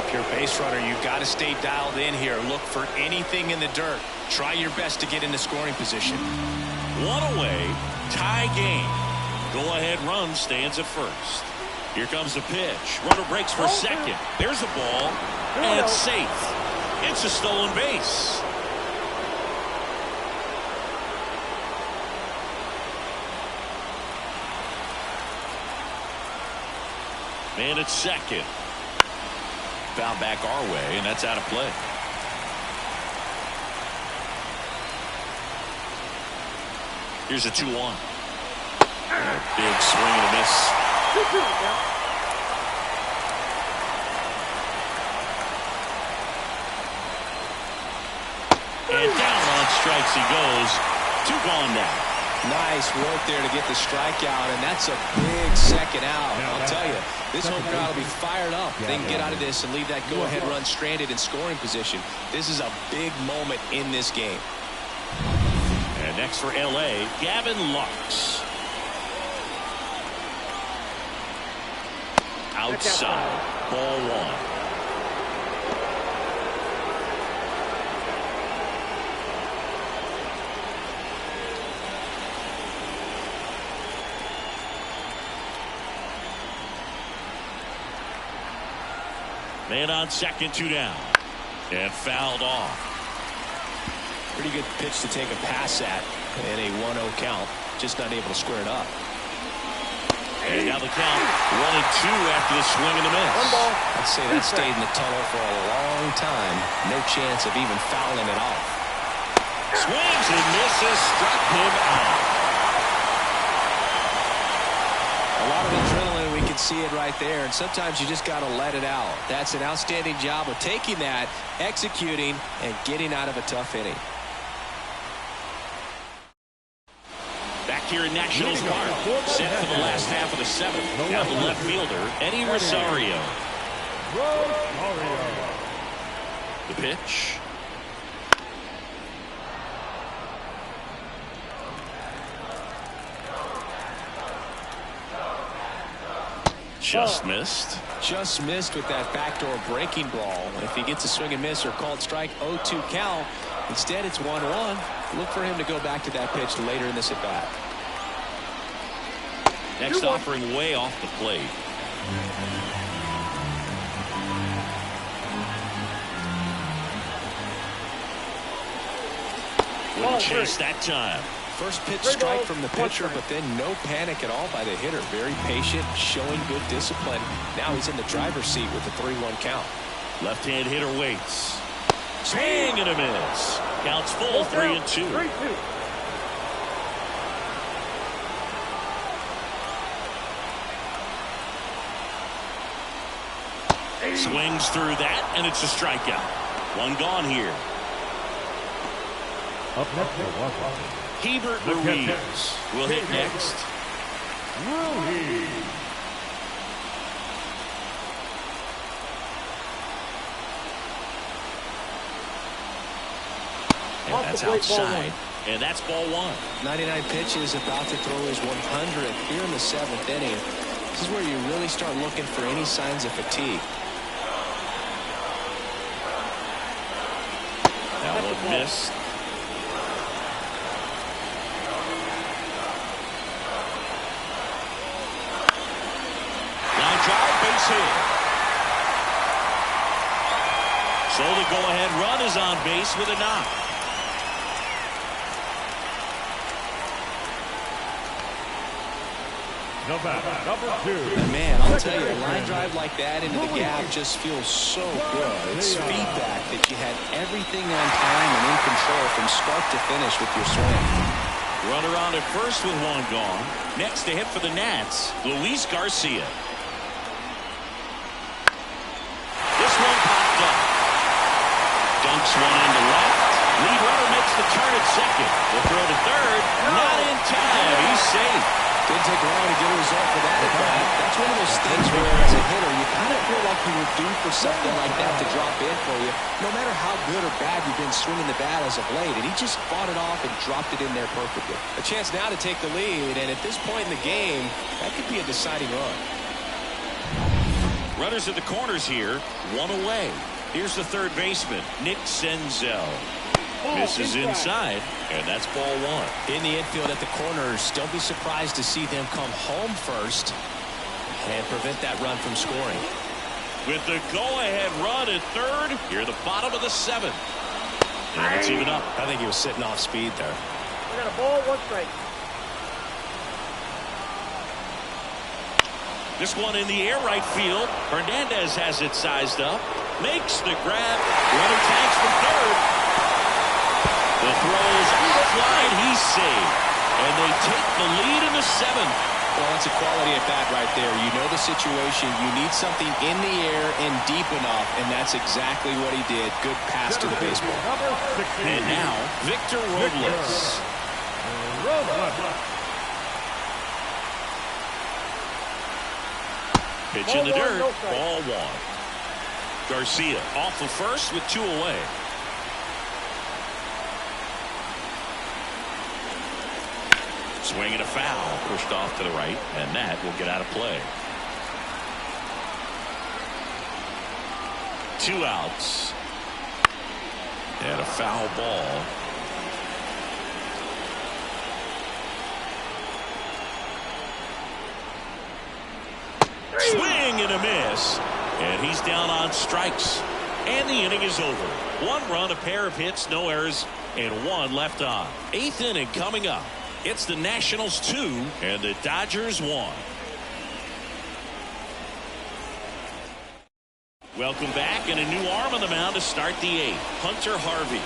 1. If you're a base runner, you've got to stay dialed in here. Look for anything in the dirt. Try your best to get into scoring position. 1 away. Tie game. Go-ahead run stands at first. Here comes the pitch. Runner breaks for second. There's a ball. And it's safe. It's a stolen base. Man at second. Foul back our way, and that's out of play. Here's a 2-1. Big swing and a miss. 2-2 now. And down on strikes he goes. 2 gone now. Nice work there to get the strikeout, and that's a big second out. I'll tell you, this home crowd will be fired up. They can get out of this and leave that go-ahead run stranded in scoring position. This is a big moment in this game. And next for L.A., Gavin Lux. Outside, ball 1. Man on second, 2 down. And fouled off. Pretty good pitch to take a pass at in a 1-0 count. Just not able to square it up. And now the count 1-2 after the swing and the miss. I'd say that stayed in the tunnel for a long time. No chance of even fouling it off. Swings and misses, struck him out. A lot of adrenaline, we can see it right there, and sometimes you just got to let it out. That's an outstanding job of taking that, executing, and getting out of a tough inning. Back here in Nationals Park, set for the last half of the 7th. Now the left fielder, Eddie Rosario. The pitch. Just missed. Just missed with that backdoor breaking ball. If he gets a swing and miss or called strike, 0-2 count. Instead, it's 1-1. Look for him to go back to that pitch later in this at bat. Next offering way off the plate. Wouldn't chase that time. First pitch strike from the pitcher, but then no panic at all by the hitter. Very patient, showing good discipline. Now he's in the driver's seat with the 3-1 count. Left-hand hitter waits. Swing and a miss. Counts full, 3-2. 3-2. Swings through that, and it's a strikeout. 1 gone here. Up next for Washington, Hebert Ruiz will hit next. Ruiz. And that's outside. And that's ball 1. 99 pitches, about to throw his 100th here in the 7th inning. This is where you really start looking for any signs of fatigue. That one missed. Line drive, base hit. So the go-ahead run is on base with a knock. Number 2. And man, I'll tell you, a line drive like that into the gap just feels so good. It's feedback that you had everything on time and in control from start to finish with your swing. Runner on at first with 1 gone. Next to hit for the Nats, Luis Garcia. This one popped up. Dunks one into left. Lead runner makes the turn at second. The throw to third. Not in time. He's safe. Didn't take long to get a result for that at bat. That's one of those things where, as a hitter, you kind of feel like you were due for something like that to drop in for you, no matter how good or bad you've been swinging the bat as of late. And he just fought it off and dropped it in there perfectly. A chance now to take the lead, and at this point in the game, that could be a deciding run. Runners at the corners here, 1 away. Here's the third baseman, Nick Senzel. Misses inside, and that's ball 1. In the infield at the corners, don't be surprised to see them come home first and prevent that run from scoring. With the go-ahead run at third, here at the bottom of the 7th. And it's even up. I think he was sitting off speed there. We got a ball, 1 strike. This one in the air right field. Hernandez has it sized up. Makes the grab. Runner tanks from third. The throws offline. He's saved. And they take the lead in the 7th. Well, it's a quality at bat right there. You know the situation. You need something in the air and deep enough, and that's exactly what he did. Good pass to the baseball. And now, Victor Robles. Pitch in the dirt. Ball one. Garcia off the first with 2 away. Swing and a foul. Pushed off to the right, and that will get out of play. 2 outs. And a foul ball. Swing and a miss. And he's down on strikes. And the inning is over. 1 run, a pair of hits, no errors, and 1 left on. 8th inning coming up. It's the Nationals 2 and the Dodgers 1. Welcome back, and a new arm on the mound to start the 8th. Hunter Harvey.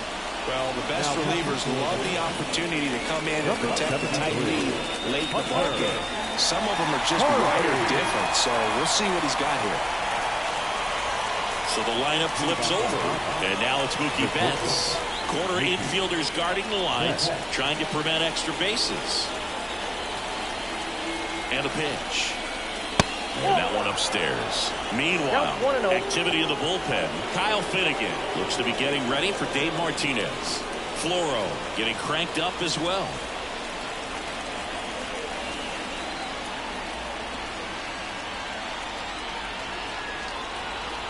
Well, the best relievers love the opportunity to come in and protect the tight lead late in the ball game. Some of them are just wider different, so we'll see what he's got here. So the lineup flips over, and now it's Mookie Betts. Corner infielders guarding the lines, trying to prevent extra bases. And a pitch. And that one upstairs. Meanwhile, activity in the bullpen. Kyle Finnegan looks to be getting ready for Dave Martinez. Floro getting cranked up as well.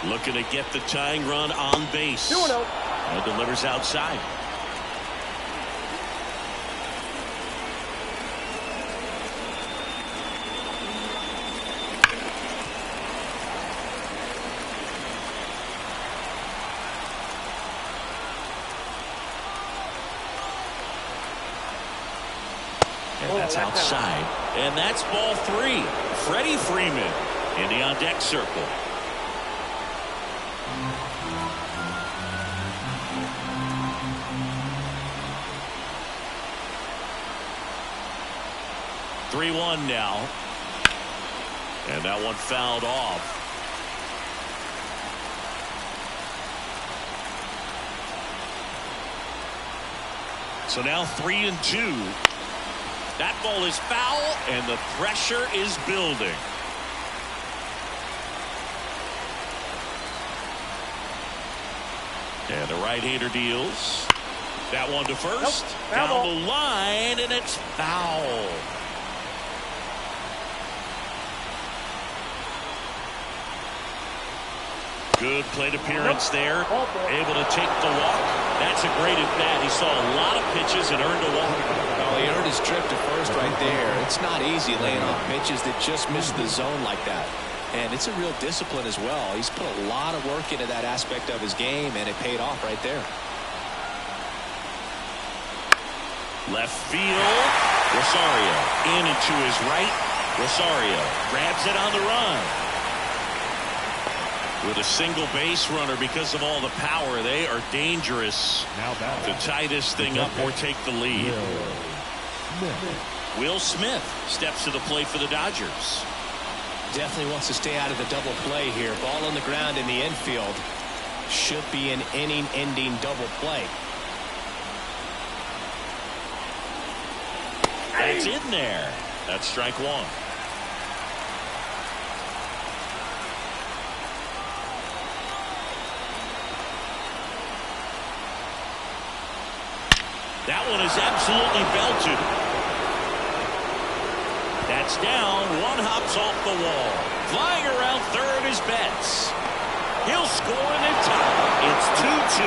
Looking to get the tying run on base. 2-0. And delivers outside. And that's outside. And that's ball 3. Freddie Freeman in the on-deck circle. (3-1) now, and that one fouled off. So now 3-2. That ball is foul, and the pressure is building. And the right-hander deals. That one to first. Down the line, and it's foul. Good plate appearance there. Able to take the walk. That's a great at bat. He saw a lot of pitches and earned a walk. Well, he earned his trip to first right there. It's not easy laying off pitches that just miss the zone like that. And it's a real discipline as well. He's put a lot of work into that aspect of his game, and it paid off right there. Left field. Rosario in and to his right. Rosario grabs it on the run. With a single base runner, because of all the power, they are dangerous to tie this thing up or take the lead. Will Smith steps to the plate for the Dodgers. Definitely wants to stay out of the double play here. Ball on the ground in the infield. Should be an inning-ending double play. That's in there. That's strike 1. That one is absolutely belted. That's down. One hops off the wall. Flying around third is Betts. He'll score in time. It's 2-2.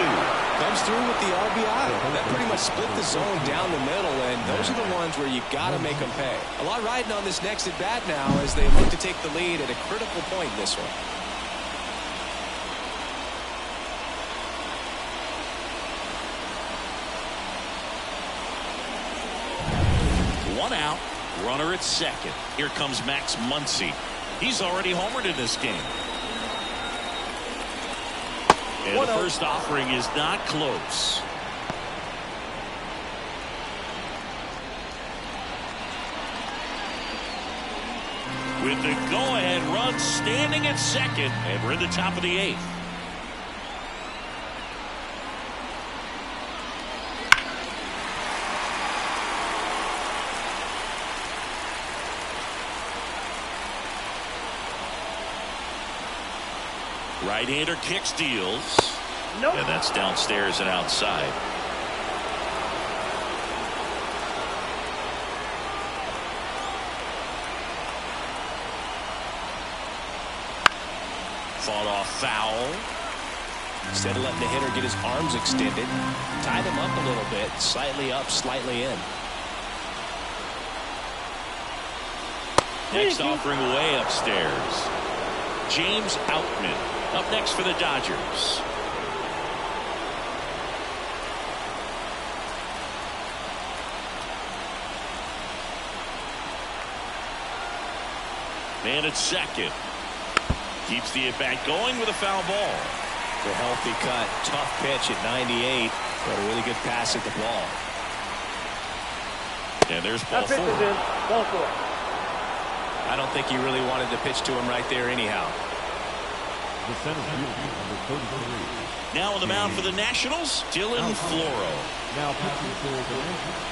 Comes through with the RBI. That pretty much split the zone down the middle, and those are the ones where you got to make them pay. A lot riding on this next at bat now as they look to take the lead at a critical point in this one. One out, runner at second. Here comes Max Muncy. He's already homered in this game. And the first offering is not close. with the go-ahead run standing at second, and we're in the top of the 8th. Right-hander kick steals. Nope. And that's downstairs and outside. Fought off foul. Instead of letting the hitter get his arms extended, tied him up a little bit, slightly up, slightly in. Next offering way upstairs. James Outman up next for the Dodgers. Man at second. Keeps the at-bat going with a foul ball. The healthy cut, tough pitch at 98, but a really good pass at the ball. And there's ball That pitch 4. is in. Ball 4. I don't think he really wanted to pitch to him right there anyhow. The center fielder, number 33. Now on the mound for the Nationals, Dylan Floro. Now pitching for the Nationals,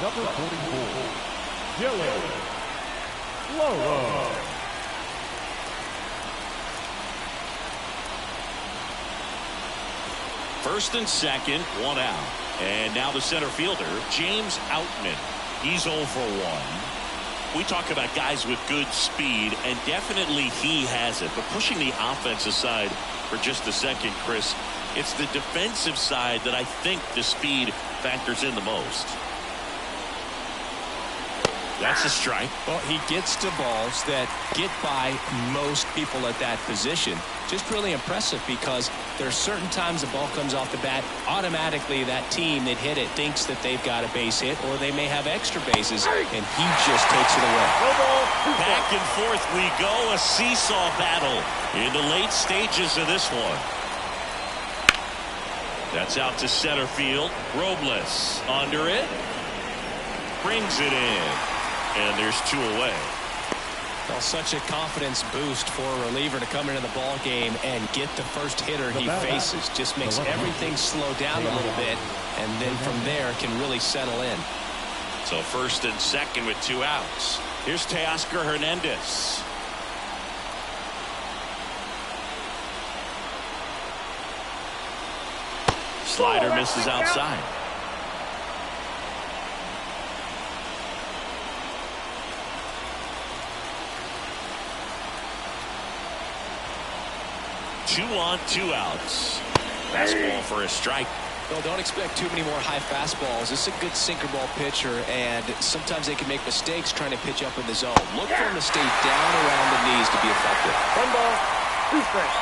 number 44, Dylan Floro. First and second, 1 out. And now the center fielder, James Outman. He's 0 for 1. We talk about guys with good speed, and definitely he has it. But pushing the offense aside for just a second, Chris, it's the defensive side that I think the speed factors in the most. That's a strike. Well, he gets to balls that get by most people at that position. Just really impressive because there's certain times the ball comes off the bat, automatically that team that hit it thinks that they've got a base hit or they may have extra bases, and he just takes it away. Back and forth we go, a seesaw battle in the late stages of this one. That's out to center field. Robles under it. Brings it in. And there's 2 away. Well, such a confidence boost for a reliever to come into the ball game and get the first hitter he faces. Just makes everything slow down a little bit, and then from there can really settle in. So first and second with 2 outs. Here's Teoscar Hernandez. Slider misses outside. Two on, 2 outs. Fastball for a strike. Well, don't expect too many more high fastballs. This is a good sinker ball pitcher, and sometimes they can make mistakes trying to pitch up in the zone. Look for him to stay down around the knees to be effective. 1 ball, 2 strikes.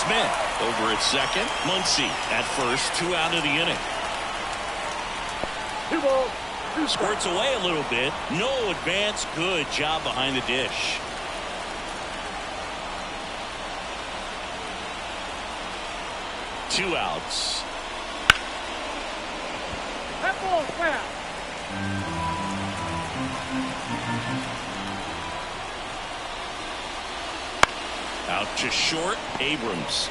Smith over at second. Muncy at first. 2 out of the inning. 2 balls, 2 strikes. Squirts away a little bit. No advance. Good job behind the dish. Two outs. That ball's foul. Out to short. Abrams.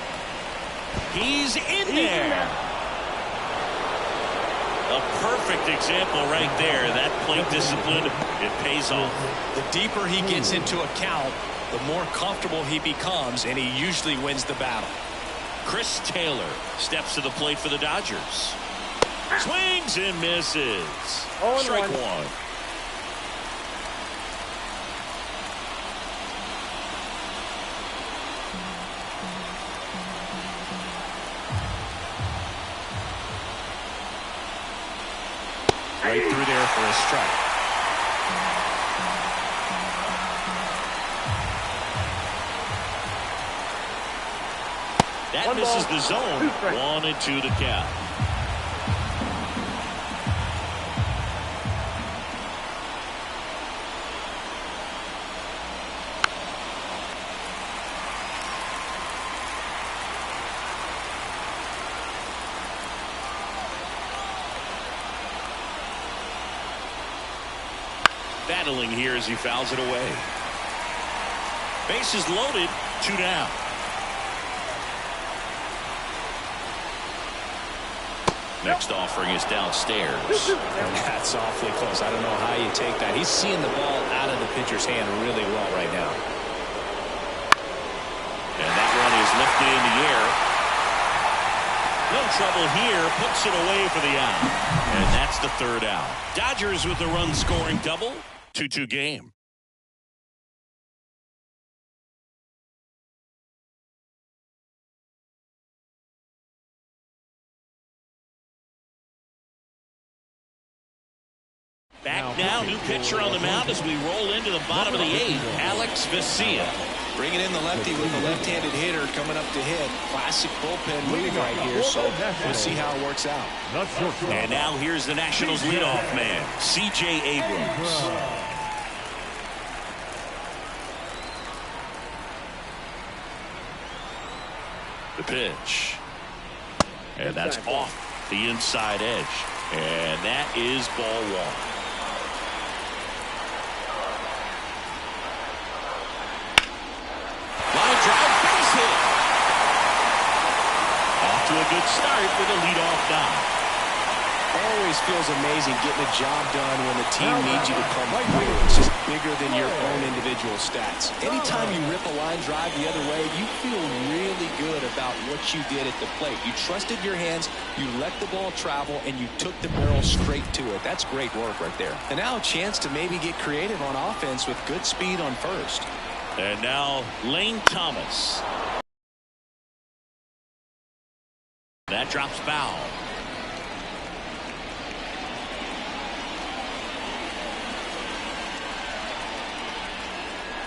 He's in there. A perfect example right there. That plate discipline, it pays off. The deeper he gets into a count, the more comfortable he becomes, and he usually wins the battle. Chris Taylor steps to the plate for the Dodgers. Swings and misses. Strike 1. Right through there for a strike. That misses the zone. 1 and 2 to count. Battling here as he fouls it away. Bases loaded, 2 down. Next offering is downstairs. That's awfully close. I don't know how you take that. He's seeing the ball out of the pitcher's hand really well right now. And that one is lifted in the air. No trouble here. Puts it away for the out. And that's the 3rd out. Dodgers with the run-scoring double. 2-2 game. Back now, new pitcher on the mound as we roll into the bottom of the 8th. Alex Vesia. Bringing in the lefty with a left-handed hitter coming up to hit. Classic bullpen move right here, so we'll see how it works out. And now here's the Nationals leadoff man, C.J. Abrams. The pitch. And that's off the inside edge. And that is ball 1. To a good start with a leadoff knock. Always feels amazing getting a job done when the team needs you to come through. It's just bigger than your own individual stats. Anytime you rip a line drive the other way, you feel really good about what you did at the plate. You trusted your hands, you let the ball travel, and you took the barrel straight to it. That's great work right there. And now a chance to maybe get creative on offense with good speed on first. And now Lane Thomas. That drops foul.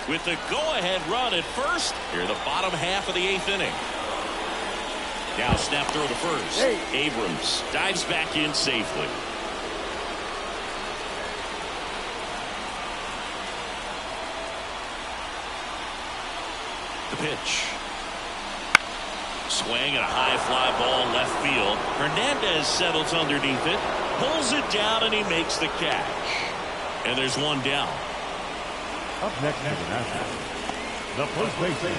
With the go-ahead run at first, here the bottom half of the 8th inning. Now snap throw to first. Abrams dives back in safely. The pitch. Swing and a high fly ball left field. Hernandez settles underneath it, pulls it down, and he makes the catch. And there's 1 down. Up next to the Nationals, the first baseman,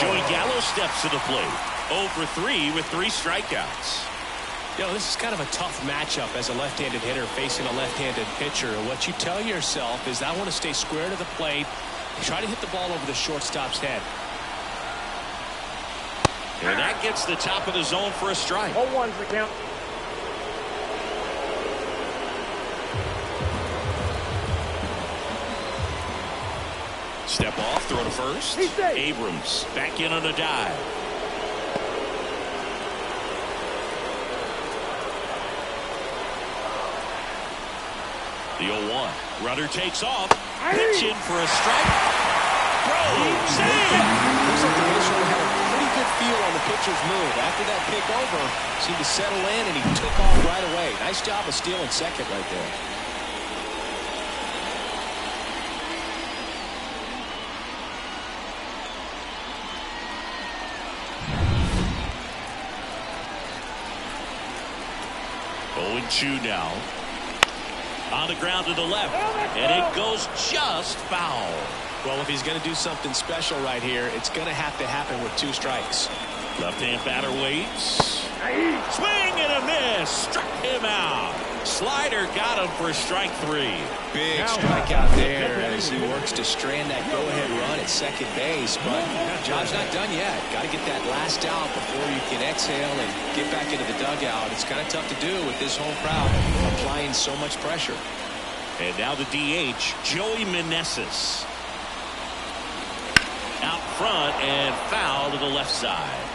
Joey Gallo steps to the plate. 0 for 3 with 3 strikeouts. You know, this is kind of a tough matchup as a left-handed hitter facing a left-handed pitcher. What you tell yourself is, I want to stay square to the plate, try to hit the ball over the shortstop's head. And that gets the top of the zone for a strike. 0-1's the count. Step off, throw to first. Abrams back in on a dive. The 0-1. Runner takes off. Pitch in for a strike. Throw. Save. Looks like the pitcher had a pretty good feel on the pitcher's move. After that pick over, seemed to settle in, and he took off right away. Nice job of stealing second right there. Oh, 2 now. On the ground to the left, and it goes just foul. Well, if he's going to do something special right here, it's going to have to happen with 2 strikes. Left-hand batter waits. Swing and a miss. Struck him out. Slider got him for strike 3. Big strikeout there as he works to strand that go-ahead run at second base. But job's not done yet. Got to get that last out before you can exhale and get back into the dugout. It's kind of tough to do with this home crowd applying so much pressure. And now the DH, Joey Meneses. Out front and foul to the left side.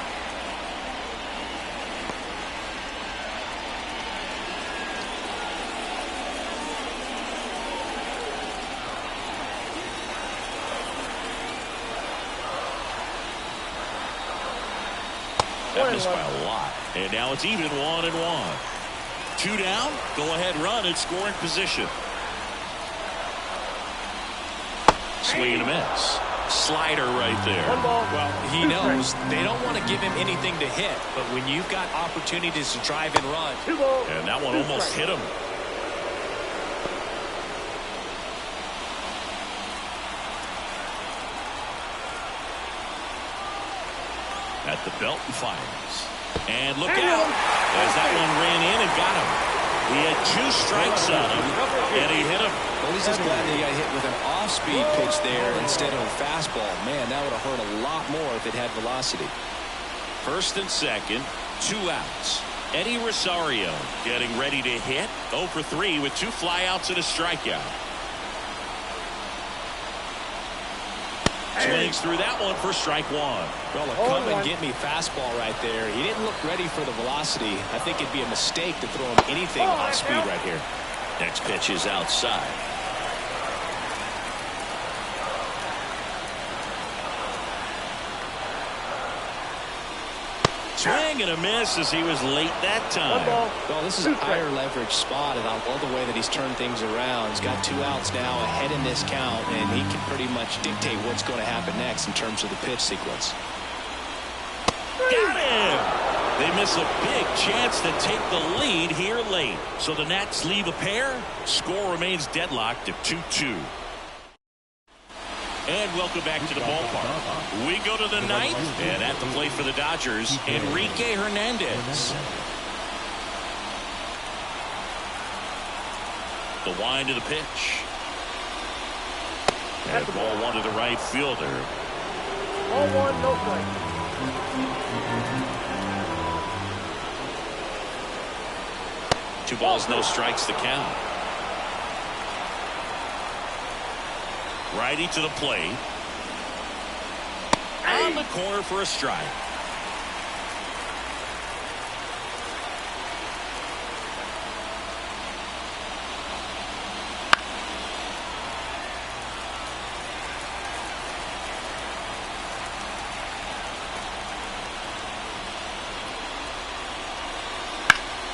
That missed by a lot. And now it's even 1-1. 2 down. Go ahead run in scoring position. Swing and a miss. Slider right there. Well, he knows they don't want to give him anything to hit, but when you've got opportunities to drive and run. And that one almost hit him. The belt fires. And look out. As that one ran in and got him. He had 2 strikes on him, and he hit him. Well, he's just glad that he got hit with an off-speed pitch there instead of a fastball. Man, that would have hurt a lot more if it had velocity. First and second, 2 outs. Eddie Rosario getting ready to hit. 0 for 3 with 2 flyouts and a strikeout. Swings through that one for strike 1. Well, a come-and-get-me fastball right there. He didn't look ready for the velocity. I think it'd be a mistake to throw him anything off speed right here. Next pitch is outside. Swing and a miss as he was late that time. Well, this is a higher leverage spot, and I love the way that he's turned things around. He's got 2 outs now ahead in this count, and he can pretty much dictate what's going to happen next in terms of the pitch sequence. Got him! They miss a big chance to take the lead here late. So the Nats leave a pair. Score remains deadlocked at 2-2. And welcome back to the ballpark. We go to the 9th, and at the plate for the Dodgers, Enrique Hernandez. The wind of the pitch. And ball 1 to the right fielder. Ball 1, no strike. 2 balls, no strikes to count. Righty to the plate. On the corner for a strike.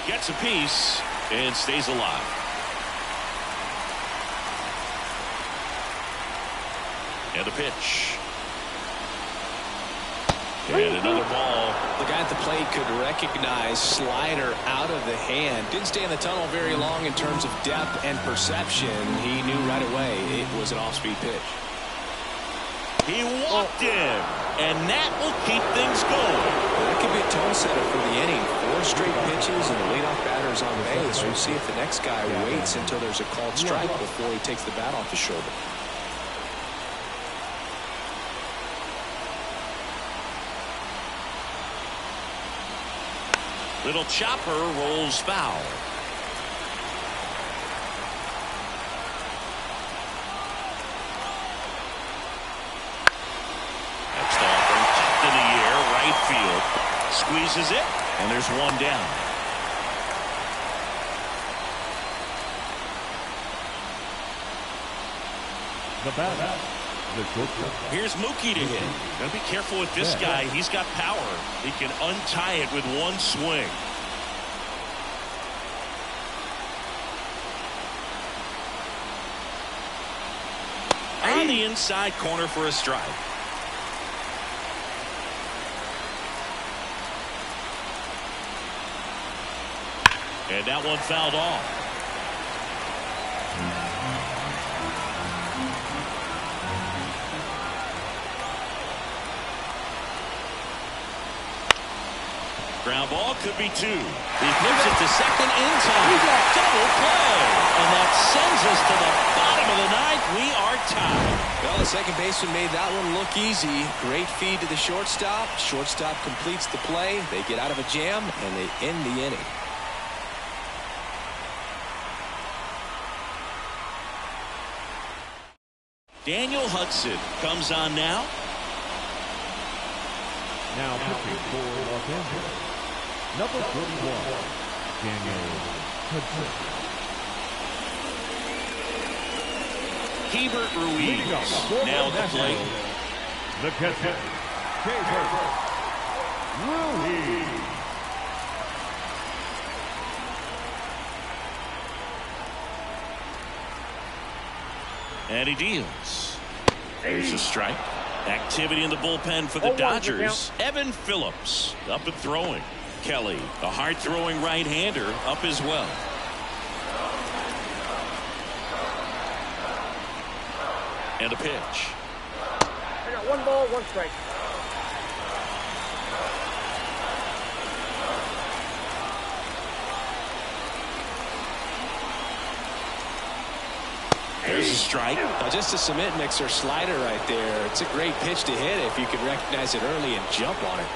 Gets a piece and stays alive. And the pitch. And another ball. The guy at the plate could recognize slider out of the hand. Didn't stay in the tunnel very long in terms of depth and perception. He knew right away it was an off-speed pitch. He walked him, and that will keep things going. That could be a tone setter for the inning. 4 straight pitches and the leadoff batter's on base. We'll see if the next guy waits until there's a called strike before he takes the bat off his shoulder. Little chopper rolls foul. Next offering popped in the air, right field. Squeezes it, and there's 1 down. The batter, the shortstop. Here's Mookie to hit. Gotta be careful with this guy. He's got power. He can untie it with 1 swing. On the inside corner for a strike. And that one fouled off. Ground ball could be 2. He flips it to second in time. Double play. And that sends us to the bottom of the 9th. We are tied. Well, the second baseman made that one look easy. Great feed to the shortstop. Shortstop completes the play. They get out of a jam, and they end the inning. Daniel Hudson comes on now. Now pitching for Los Angeles, number 41, Daniel Hudson. Hebert Ruiz now at the plate. The catcher, Hebert Ruiz. And he deals. There's a strike. Activity in the bullpen for the Dodgers. Evan Phillips up and throwing. Kelly, a hard-throwing right-hander, up as well. And the pitch. I got 1 ball, 1 strike. There's a strike. Now just a cement mixer slider right there. It's a great pitch to hit if you can recognize it early and jump on it.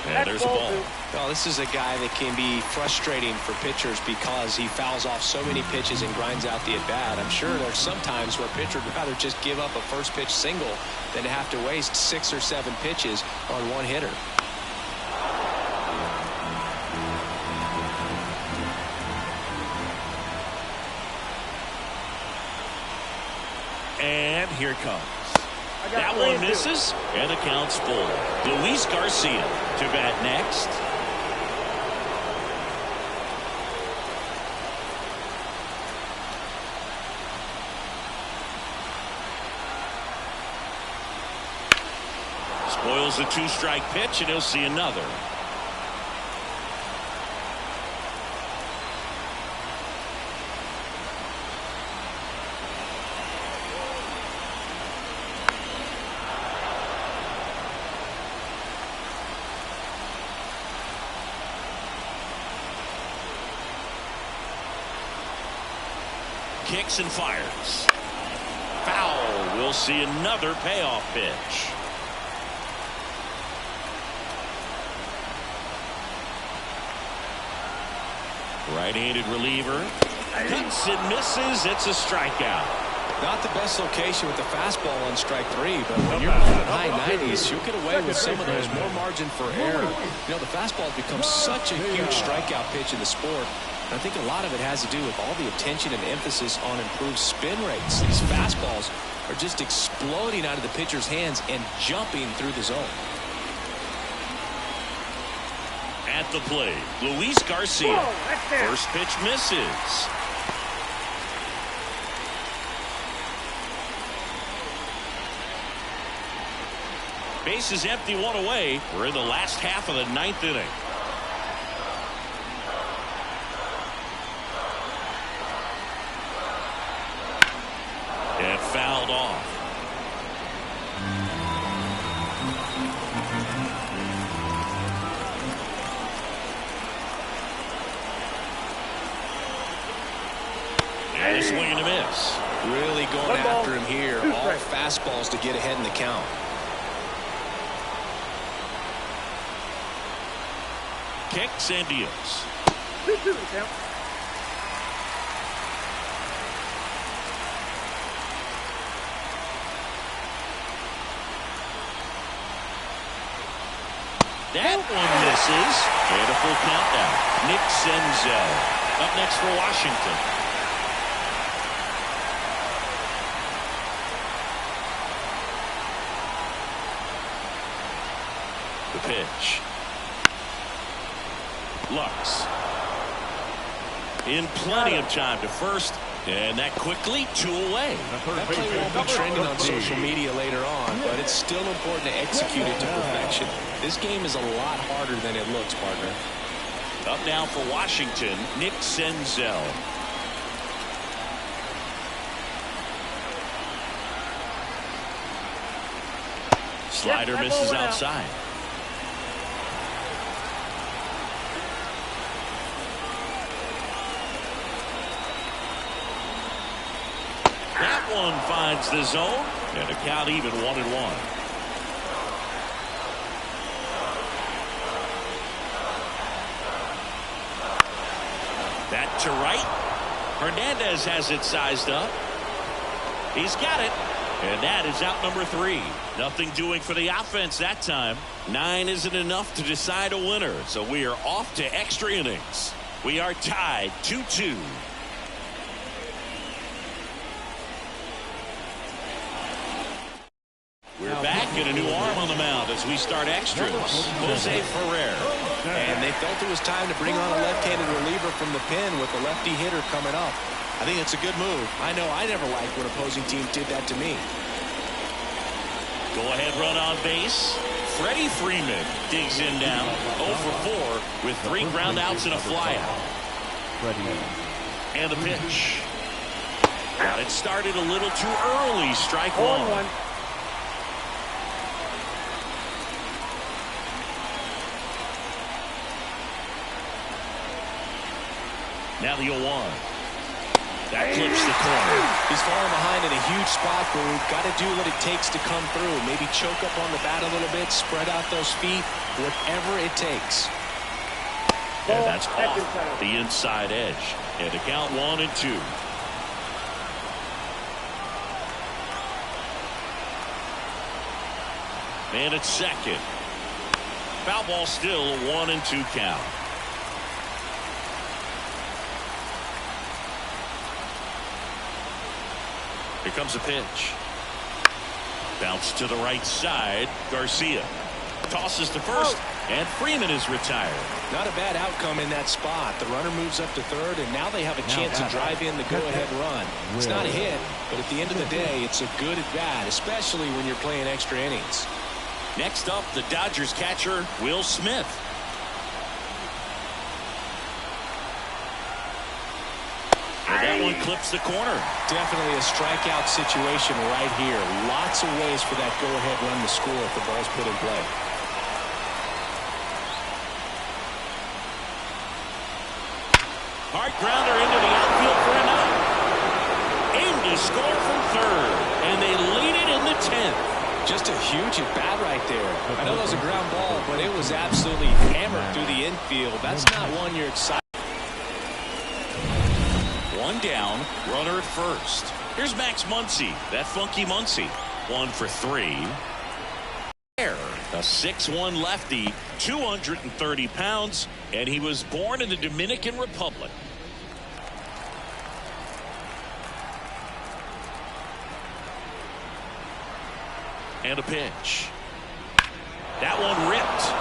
And there's a ball. Well, this is a guy that can be frustrating for pitchers because he fouls off so many pitches and grinds out the at-bat. I'm sure there's some times where a pitcher would rather just give up a first pitch single than to have to waste 6 or 7 pitches on one hitter. And here it comes. That one misses, and the count's full. Luis Garcia to bat next. Spoils the 2-strike pitch, and he'll see another. Kicks and fires. Foul. We'll see another payoff pitch. Right-handed reliever. Cuts and misses. It's a strikeout. Not the best location with the fastball on strike 3, but when you're in the high 90s, you'll get away with some of those, more margin for error. You know, the fastball has become such a huge strikeout pitch in the sport. I think a lot of it has to do with all the attention and emphasis on improved spin rates. These fastballs are just exploding out of the pitcher's hands and jumping through the zone. At the plate, Luis Garcia. First pitch misses. Base is empty, 1 away. We're in the last half of the 9th inning. And fouled off. And a swing and a miss. Really going after him here. All fastballs to get ahead in the count. Kicks and deals. That one misses. And a full count now. Nick Senzel up next for Washington. The pitch. Lux. In plenty of time to first. And that quickly 2 away. That play won't be trending on social media later on, but it's still important to execute it to perfection. This game is a lot harder than it looks, partner. Up now for Washington, Nick Senzel. Slider misses outside. That one finds the zone, and a count even 1-1. That to right. Hernandez has it sized up. He's got it. And that is out number 3. Nothing doing for the offense that time. 9 isn't enough to decide a winner. So we are off to extra innings. We are tied 2-2. We're back and a new arm on the mound as we start extras. Jose Ferrer. And they felt it was time to bring on a left-handed reliever from the pen with the lefty hitter coming up. I think it's a good move. I know I never liked when opposing teams did that to me. Go ahead run on base. Freddie Freeman digs in down 0 for 4 with 3 ground outs and a flyout. And the pitch. Got it started a little too early. Strike one. 0-1. Now the 0-1. That clips the corner. He's falling behind in a huge spot, Boone. Got to do what it takes to come through. Maybe choke up on the bat a little bit, spread out those feet, whatever it takes. And that's off the inside edge. And the count 1-2. Man at second. Foul ball still, 1-2 count. Here comes a pitch. Bounce to the right side. Garcia tosses to first, and Freeman is retired. Not a bad outcome in that spot. The runner moves up to third, and now they have a chance to drive in the go-ahead run. It's not a hit, but at the end of the day, it's a good at-bat, especially when you're playing extra innings. Next up, the Dodgers catcher, Will Smith. And that one clips the corner. Definitely a strikeout situation right here. Lots of ways for that go-ahead run to score if the ball's put in play. Hard grounder into the outfield for a knock. Aimed to score from third, and they lead it in the 10th. Just a huge at-bat right there. I know it was a ground ball, but it was absolutely hammered through the infield. That's not one you're excited. One down, runner at first. Here's Max Muncy, that funky Muncy. 1 for 3. A 6'1" lefty, 230 pounds, and he was born in the Dominican Republic. And a pitch. That one ripped.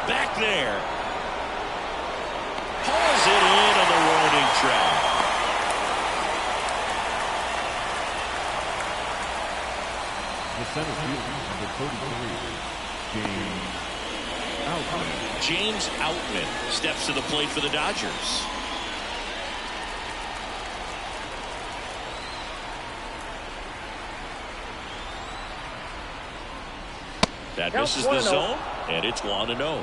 Back there. Pulls it in on the rolling track. The center fielder, number 33, James Outman steps to the plate for the Dodgers. That misses the zone, and it's 1-0.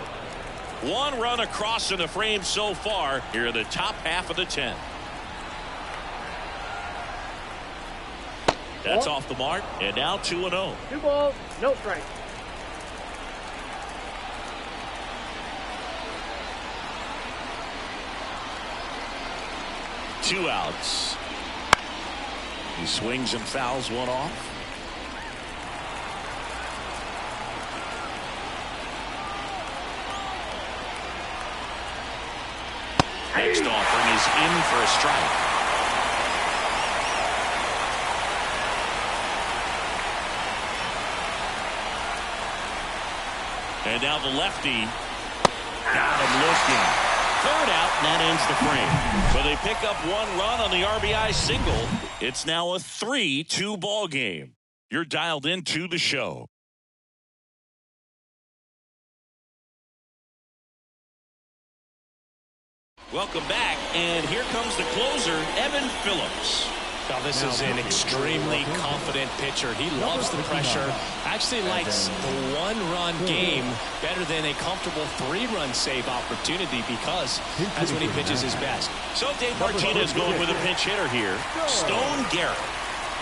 One run across in the frame so far here in the top half of the 10th. That's off the mark, and now 2-0. 2 balls, no strikes. Two outs. He swings and fouls one off. Next offering is in for a strike. And now the lefty got him looking. Third out, and that ends the frame. So they pick up one run on the RBI single. It's now a 3-2 ball game. You're dialed into the show. Welcome back, and here comes the closer, Evan Phillips. Now this is an extremely confident pitcher. He loves the pressure. Actually likes the one-run game better than a comfortable three-run save opportunity because that's when he pitches his best. So Dave Martinez going with a pinch hitter here, Stone Garrett.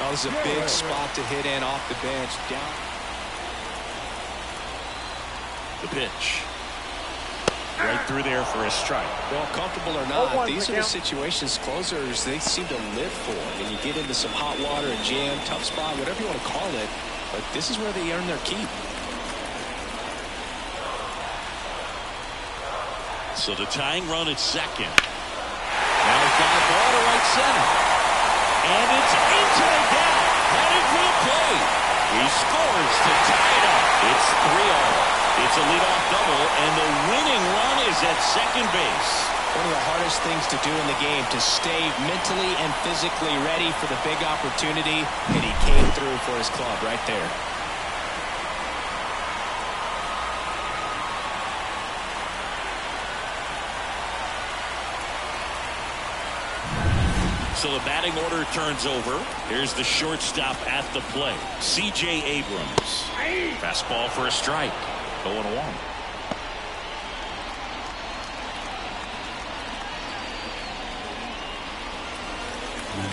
Oh, this is a big spot to hit in off the bench. Down. The pitch. Right through there for a strike. Well, comfortable or not, these are the situations closers they seem to live for. And you get into some hot water, a jam, tough spot, whatever you want to call it. But this is where they earn their keep. So the tying run at second. Now he's got a ball to right center. And it's into the gap. Headed for the plate. He scores to tie it up. It's 3-0. It's a leadoff double, and the winning run is at second base. One of the hardest things to do in the game, to stay mentally and physically ready for the big opportunity, and he came through for his club right there. So the batting order turns over. Here's the shortstop at the plate, C.J. Abrams. Fastball for a strike. 0-1.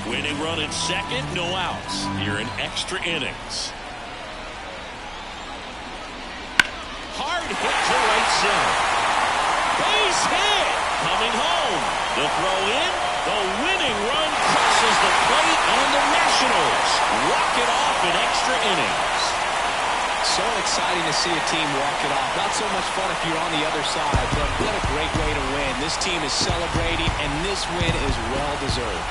Winning run at second, no outs. Here in extra innings. Hard hit to right center. Base hit. Coming home. The throw in. The winning run crosses the plate, and the Nationals walk it off in extra innings. So exciting to see a team walk it off. Not so much fun if you're on the other side, but what a great way to win. This team is celebrating, and this win is well deserved.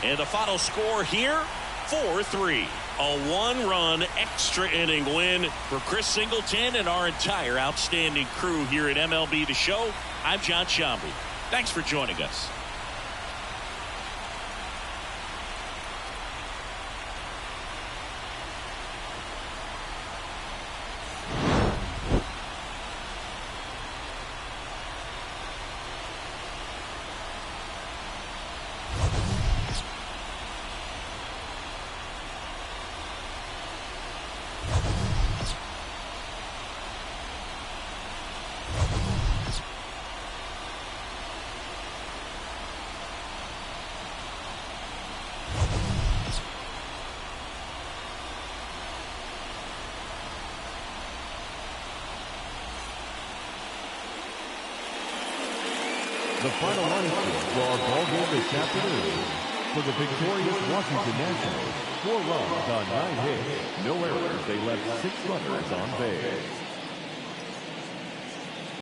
And the final score here, 4-3. A one-run extra inning win for Chris Singleton and our entire outstanding crew here at MLB The Show. I'm John Shambi. Thanks for joining us. The final line score for our ball game this afternoon. For the victorious Washington Nationals, 4 runs on 9 hits, no errors. They left 6 runners on base.